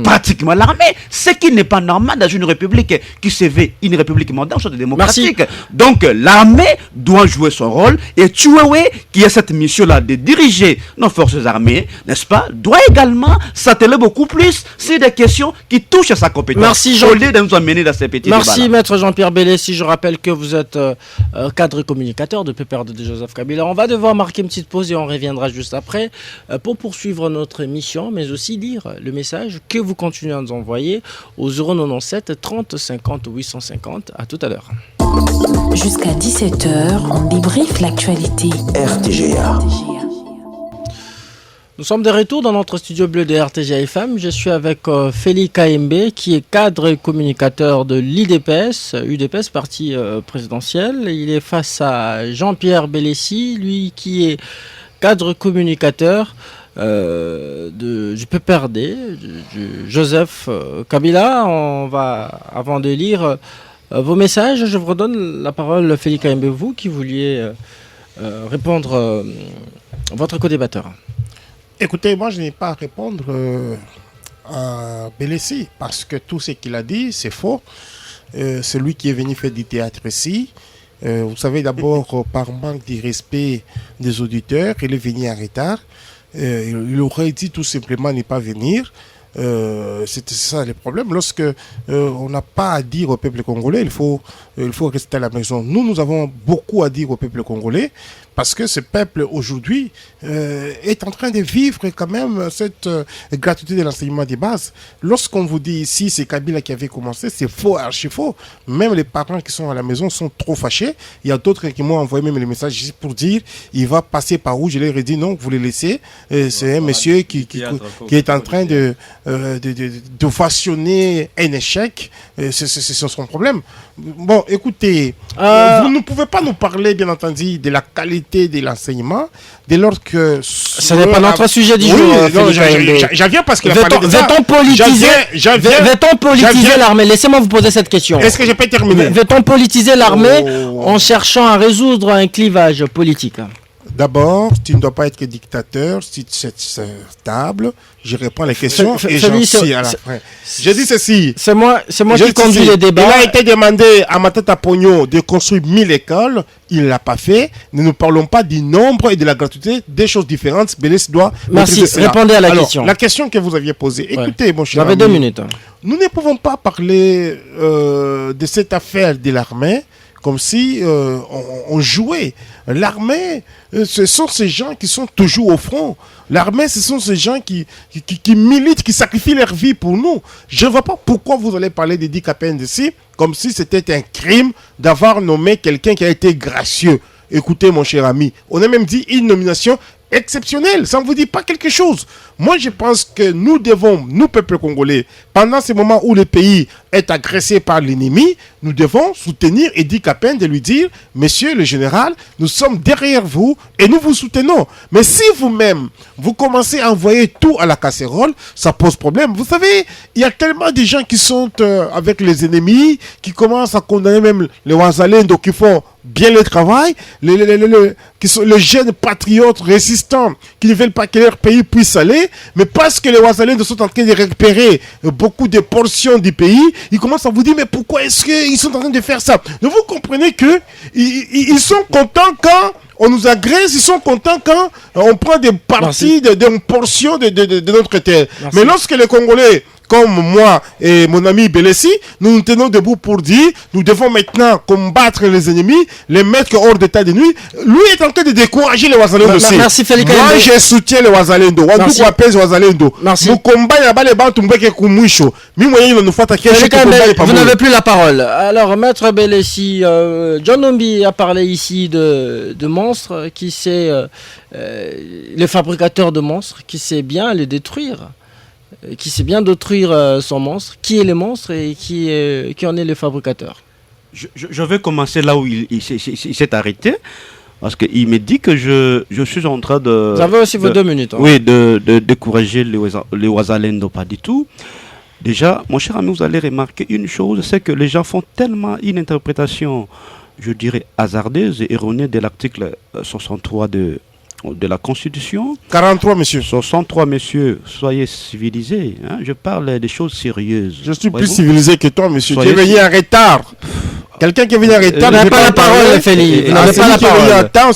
pratiquement l'armée, ce qui n'est pas normal dans une république qui se veut une république moderne, chose démocratique. Donc l'armée doit jouer son rôle, et Chiwewe, qui a cette mission-là de diriger nos forces armées, n'est-ce pas, doit également s'atteler beaucoup plus sur des questions qui touchent à sa compétence, au lieu de nous amener dans ces petits débats. Merci Maître Jean-Pierre Bellessi, je rappelle que vous êtes cadre communicateur de PPRD de Joseph Kabila. On va devoir marquer une petite pause et on reviendra juste après pour poursuivre notre émission, mais aussi lire le message que vous continuez à nous envoyer au 097 30 50 850. À tout à l'heure. Jusqu'à 17h, on débriefe l'actualité. RTGA. Nous sommes de retour dans notre studio bleu de RTGA FM. Je suis avec Félix Kaembe, qui est cadre et communicateur de l'UDPS, parti présidentiel. Il est face à Jean-Pierre Bellessi, lui qui est cadre communicateur du PPRD, du Joseph Kabila. On va, avant de lire vos messages, je vous redonne la parole, Félix Kaembe, vous qui vouliez répondre votre co-débatteur. Écoutez, moi je n'ai pas à répondre à Bellessi, parce que tout ce qu'il a dit, c'est faux. C'est lui qui est venu faire du théâtre ici. Vous savez, d'abord, par manque de respect des auditeurs, il est venu en retard. Il aurait dit tout simplement ne pas venir. C'est ça le problème. Lorsque on n'a pas à dire au peuple congolais, il faut rester à la maison. Nous avons beaucoup à dire au peuple congolais parce que ce peuple aujourd'hui est en train de vivre quand même cette gratuité de l'enseignement des bases. Lorsqu'on vous dit ici, c'est Kabila qui avait commencé, c'est faux, archi faux. Même les parents qui sont à la maison sont trop fâchés. Il y a d'autres qui m'ont envoyé même les messages ici pour dire il va passer par où. Je leur ai dit non, vous les laissez. C'est un monsieur qui est en train de façonner un échec. C'est son problème. Bon, écoutez, vous ne pouvez pas nous parler, bien entendu, de la qualité de l'enseignement, dès lors que... Ce n'est pas notre sujet du jour. J'en viens parce qu'il a parlé de ça. Veut-on politiser l'armée? Laissez-moi vous poser cette question. Est-ce que je peux terminer? Veut-on politiser l'armée en cherchant à résoudre un clivage politique? D'abord, tu ne dois pas être dictateur si tu es stable. Je réponds à la question et j'en suis à la fin. Je dis ceci. C'est moi qui conduis les débats. Il a été demandé à Matata Pogno de construire 1000 écoles. Il ne l'a pas fait. Nous ne parlons pas du nombre et de la gratuité. Des choses différentes. Bélis doit... Merci. Répondez à la question. La question que vous aviez posée. Écoutez, mon cher ami. J'avais 2 minutes. Nous ne pouvons pas parler de cette affaire de l'armée comme si on jouait. L'armée, ce sont ces gens qui sont toujours au front. L'armée, ce sont ces gens qui militent, qui sacrifient leur vie pour nous. Je ne vois pas pourquoi vous allez parler de Dick Appendici comme si c'était un crime d'avoir nommé quelqu'un qui a été gracieux. Écoutez, mon cher ami, on a même dit une nomination exceptionnelle. Ça ne vous dit pas quelque chose. Moi, je pense que nous devons, nous, peuple congolais, pendant ce moment où le pays est agressé par l'ennemi, nous devons soutenir Idi Kapen de lui dire, monsieur le général, nous sommes derrière vous et nous vous soutenons. Mais si vous-même, vous commencez à envoyer tout à la casserole, ça pose problème. Vous savez, il y a tellement de gens qui sont avec les ennemis, qui commencent à condamner même les Ouazalendo qui font bien le travail, qui sont les jeunes patriotes résistants qui ne veulent pas que leur pays puisse aller, mais parce que les Ouazalendo sont en train de récupérer beaucoup de portions du pays, ils commencent à vous dire mais pourquoi est-ce qu'ils sont en train de faire ça? Donc vous comprenez que ils sont contents quand on nous agresse, ils sont contents quand on prend des parties, des portions de notre terre. Merci. Mais lorsque les Congolais, comme moi et mon ami Belessi, nous nous tenons debout pour dire nous devons maintenant combattre les ennemis, les mettre hors d'état de nuit. Lui est en train de décourager les Ouazalendo aussi. Merci Félix. Moi je soutiens les Ouazalendo. Merci. Mon combat il y a pas les bantu mbeke kumwisho. Vous n'avez plus la parole. Alors maître Belessi, John Numbi a parlé ici de monstres qui sait le fabricateur de monstres qui sait bien les détruire. Qui sait bien détruire son monstre, qui est le monstre et qui en est le fabricateur. Je vais commencer là où il s'est arrêté, parce qu'il me dit que je suis en train de... Vous avez aussi vos 2 minutes. Hein. Oui, de décourager les Ouazalendo, pas du tout. Déjà, mon cher ami, vous allez remarquer une chose, c'est que les gens font tellement une interprétation, je dirais, hasardeuse et erronée de l'article 63 de la Constitution. 43, monsieur. 63, messieurs, soyez civilisés. Hein? Je parle des choses sérieuses. Je suis plus civilisé que toi, monsieur. Tu es venu en retard. Quelqu'un qui est venu en retard... Vous n'avez pas la parole, Félix. Vous n'avez pas la parole.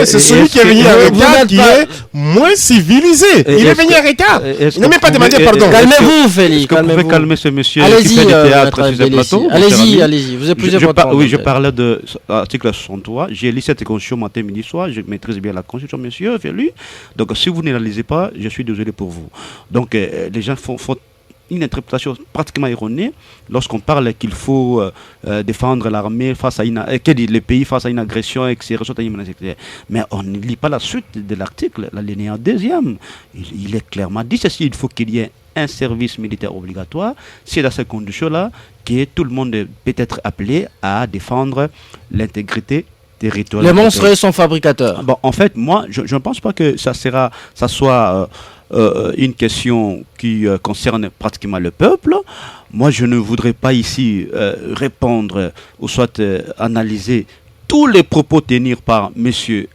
C'est celui qui est venu en retard qui est moins civilisé. Il est venu en retard. Il n'a même pas demandé pardon. Calmez-vous, Félix. Vous pouvez calmer ce monsieur qui fait du théâtre sur ce plateau? Allez-y. Vous êtes plus important. Oui, je parlais de l'article 63. J'ai lu cette constitution matin, midi, soir. Je maîtrise bien la constitution, monsieur, Félix. Donc, si vous ne la lisez pas, je suis désolé pour vous. Donc, les gens font une interprétation pratiquement erronée lorsqu'on parle qu'il faut défendre l'armée face à le pays face à une agression extérieure. Mais on ne lit pas la suite de l'article, l'alinéa 2e. Il est clairement dit ceci, il faut qu'il y ait un service militaire obligatoire. C'est dans ces conditions-là que tout le monde peut être appelé à défendre l'intégrité territoriale. Les monstres et son fabricateur. Bon, en fait, moi, je ne pense pas que ça soit une question qui concerne pratiquement le peuple. Moi, je ne voudrais pas ici répondre ou soit analyser tous les propos tenus par monsieur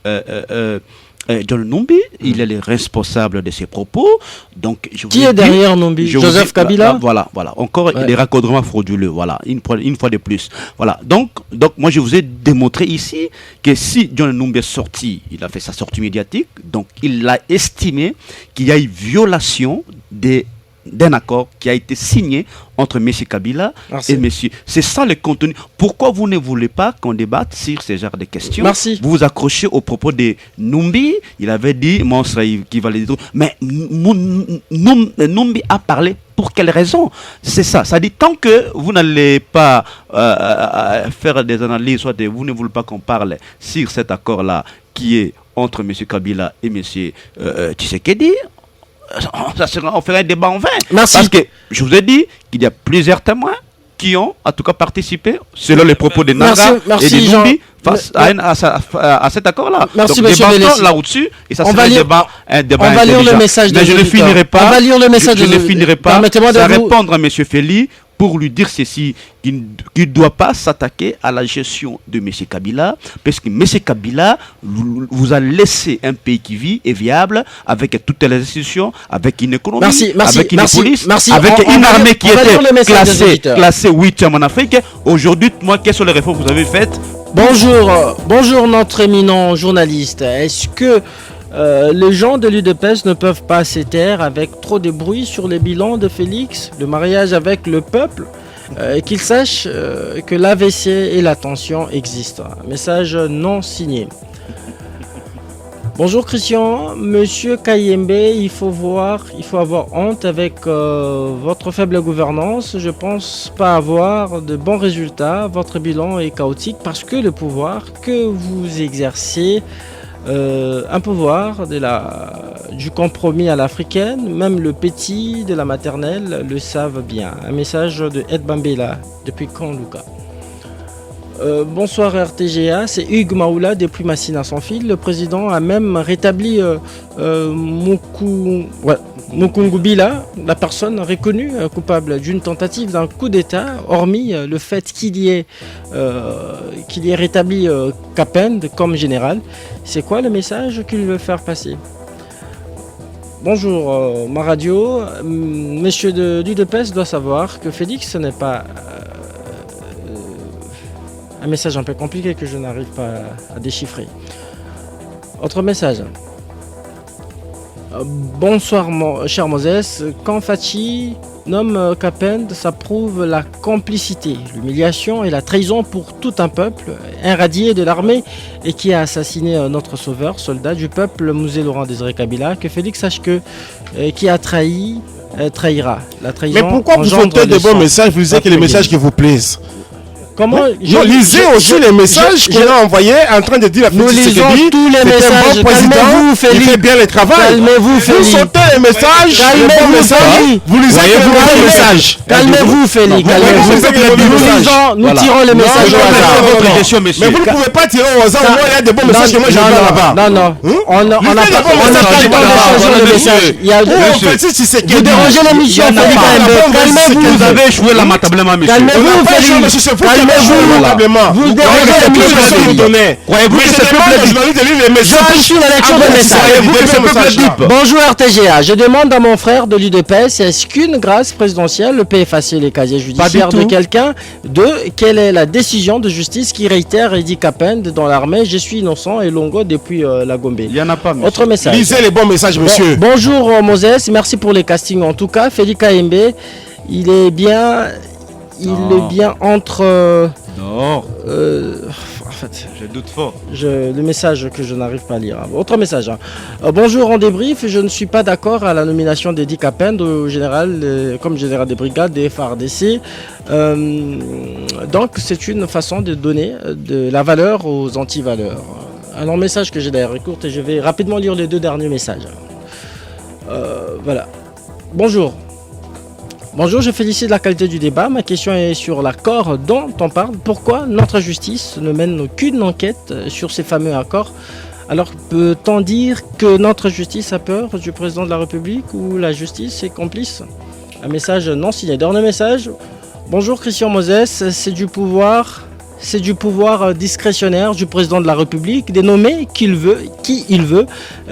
John Numbi. Il est le responsable de ses propos. Donc, qui est derrière Numbi? Joseph Kabila? Voilà. Encore des raccordements frauduleux. Voilà, une fois de plus. Voilà. Donc, moi, je vous ai démontré ici que si John Numbi est sorti, il a fait sa sortie médiatique, donc il a estimé qu'il y a une violation des d'un accord qui a été signé entre M. Kabila Merci. et M. C'est ça le contenu. Pourquoi vous ne voulez pas qu'on débatte sur ce genre de questions? Merci. Vous vous accrochez au propos de Numbi. Il avait dit monstre qui va les détruire. Mais Numbi a parlé pour quelle raison? C'est ça. Ça dit tant que vous n'allez pas faire des analyses, soit vous ne voulez pas qu'on parle sur cet accord-là qui est entre M. Kabila et M. Tshisekedi, on ferait un débat en vain. Merci. Parce que je vous ai dit qu'il y a plusieurs témoins qui ont en tout cas participé, selon les propos de Naga et de Numbi, face à cet accord-là. Merci, donc monsieur débattons là-dessus, et ça sera un débat on va lire le intelligent. message Mais des je ne auditeurs. finirai pas. On va lire le message je des ne finirai pas. Permettez-moi de à vous- répondre à M. Feli pour lui dire ceci, qu'il ne doit pas s'attaquer à la gestion de M. Kabila, parce que M. Kabila vous a laissé un pays qui vit et viable, avec toutes les institutions, avec une économie, avec une police, avec une armée qui était classée 8e en Afrique. Aujourd'hui, moi, quelles sont les réformes que vous avez faites? Bonjour notre éminent journaliste. Est-ce que les gens de l'UDPS ne peuvent pas se taire avec trop de bruit sur les bilans de Félix, le mariage avec le peuple, qu'ils sachent que l'AVC et la tension existent. Message non signé. Bonjour Christian, Monsieur Kayembe, il faut avoir honte avec votre faible gouvernance. Je pense pas avoir de bons résultats. Votre bilan est chaotique parce que le pouvoir que vous exercez, un pouvoir du compromis à l'africaine, même le petit de la maternelle le savent bien. Un message de Ed Bambela depuis Kanlouka. Bonsoir RTGA, c'est Hugues Maoula depuis Massina sans fil. Le président a même rétabli Mukungubila, la personne reconnue coupable d'une tentative d'un coup d'État, hormis le fait qu'il y ait rétabli Kapend comme général. C'est quoi le message qu'il veut faire passer? Bonjour, ma radio. Monsieur de l'UDPS doit savoir que Félix ce n'est pas... un message un peu compliqué que je n'arrive pas à déchiffrer. Autre message. Bonsoir cher Moses. Quand Fachi nomme Kapend, ça prouve la complicité, l'humiliation et la trahison pour tout un peuple, irradié de l'armée et qui a assassiné notre sauveur, soldat du peuple, Mouzé Laurent Désiré Kabila. Que Félix sache que qui a trahi trahira. La trahison. Mais pourquoi vous faites des bons messages? Vous lisez que les messages qui vous plaisent. Comment lisez aussi les messages qu'on a envoyés en train de dire à Nous Félix lisons Tshisekedi, tous les c'est un messages. bon président, Calmez-vous, il Félix. fait bien le travail. Calmez-vous, Vous Félix. sortez les messages, les bons Calmez-vous, messages, Félix. vous lisez que les bons messages. Calmez-vous, Félix. Vous Calmez-vous. lisez que les bons Nous messages. lisons, nous Voilà. tirons les messages au hasard. Votre question, monsieur. Mais vous ne pouvez pas tirer au hasard, au moins il y a des bons messages que moi je vois là-bas. Non. On n'a Lisez les pas bons le messages, temps de changer le message. Il y a deux. Vous dérangez l'émission, Félix. Calmez-vous. Vous avez échoué lamentablement, monsieur. Calmez-vous, Félix. Calmez-vous. Vous dérangez l'émission. Croyez-vous que ce Je suis la lecture de messages. messages. Bonjour RTGA, je demande à mon frère de l'UDPS, est-ce qu'une grâce présidentielle peut effacer les casiers judiciaires de quelqu'un? Quelle est la décision de justice qui réitère Eddie Kapend dans l'armée? Je suis innocent et Longo depuis la Gombe. Il n'y en a pas, monsieur. Autre message. Lisez les bons messages, monsieur. Bonjour Moses, merci pour les castings en tout cas. Félix Kayembe, il est bien entre... Non, en fait, je doute fort. le message que je n'arrive pas à lire. Autre message. Bonjour, en débrief. Je ne suis pas d'accord à la nomination d'Eddie Kapend au général, comme général des brigades des FARDC. Donc, c'est une façon de donner de la valeur aux anti-valeurs. Alors, message que j'ai derrière courte et je vais rapidement lire les deux derniers messages. Voilà. Bonjour. Bonjour, je félicite la qualité du débat. Ma question est sur l'accord dont on parle. Pourquoi notre justice ne mène aucune enquête sur ces fameux accords? Alors peut-on dire que notre justice a peur du président de la République ou la justice est complice? Un message non signé. Dernier message. Bonjour Christian Moses, c'est du pouvoir discrétionnaire du président de la République de nommer qui il veut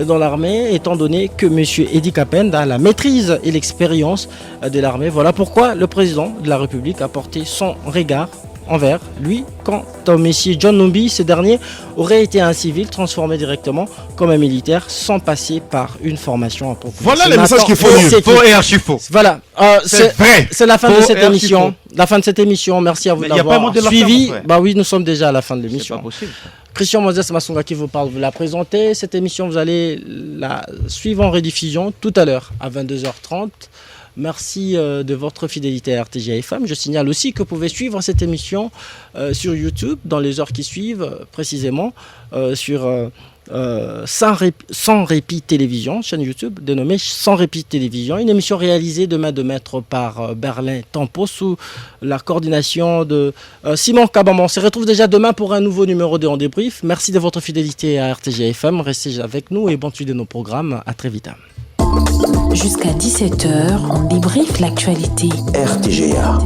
dans l'armée, étant donné que M. Eddie Kapend a la maîtrise et l'expérience de l'armée. Voilà pourquoi le président de la République a porté son regard envers lui. Quant au messier John Numbi, ce dernier aurait été un civil transformé directement comme un militaire sans passer par une formation approfondie. Voilà les messages qu'il faut lire. Faux et archi faux. Voilà, C'est vrai. c'est la fin Faux de cette et archi émission. faux. La fin de cette émission. Merci à vous Mais y a pas un d'avoir mot de la fin, suivi. mon frère. Bah oui, nous sommes déjà à la fin de C'est pas l'émission. possible. Christian Moses Masonga qui vous parle, vous la présenter. Cette émission, vous allez la suivre en rediffusion tout à l'heure à 22h30. Merci de votre fidélité à RTG FM. Je signale aussi que vous pouvez suivre cette émission sur YouTube dans les heures qui suivent, précisément sur Sans Répit Télévision, chaîne YouTube dénommée Sans Répit Télévision, une émission réalisée de main de maître par Berlin Tempo sous la coordination de Simon Kabamon. On se retrouve déjà demain pour un nouveau numéro de On Débrief. Merci de votre fidélité à RTG FM. Restez avec nous et bonne suite de nos programmes. À très vite. Jusqu'à 17h, on débriefe l'actualité. RTGA.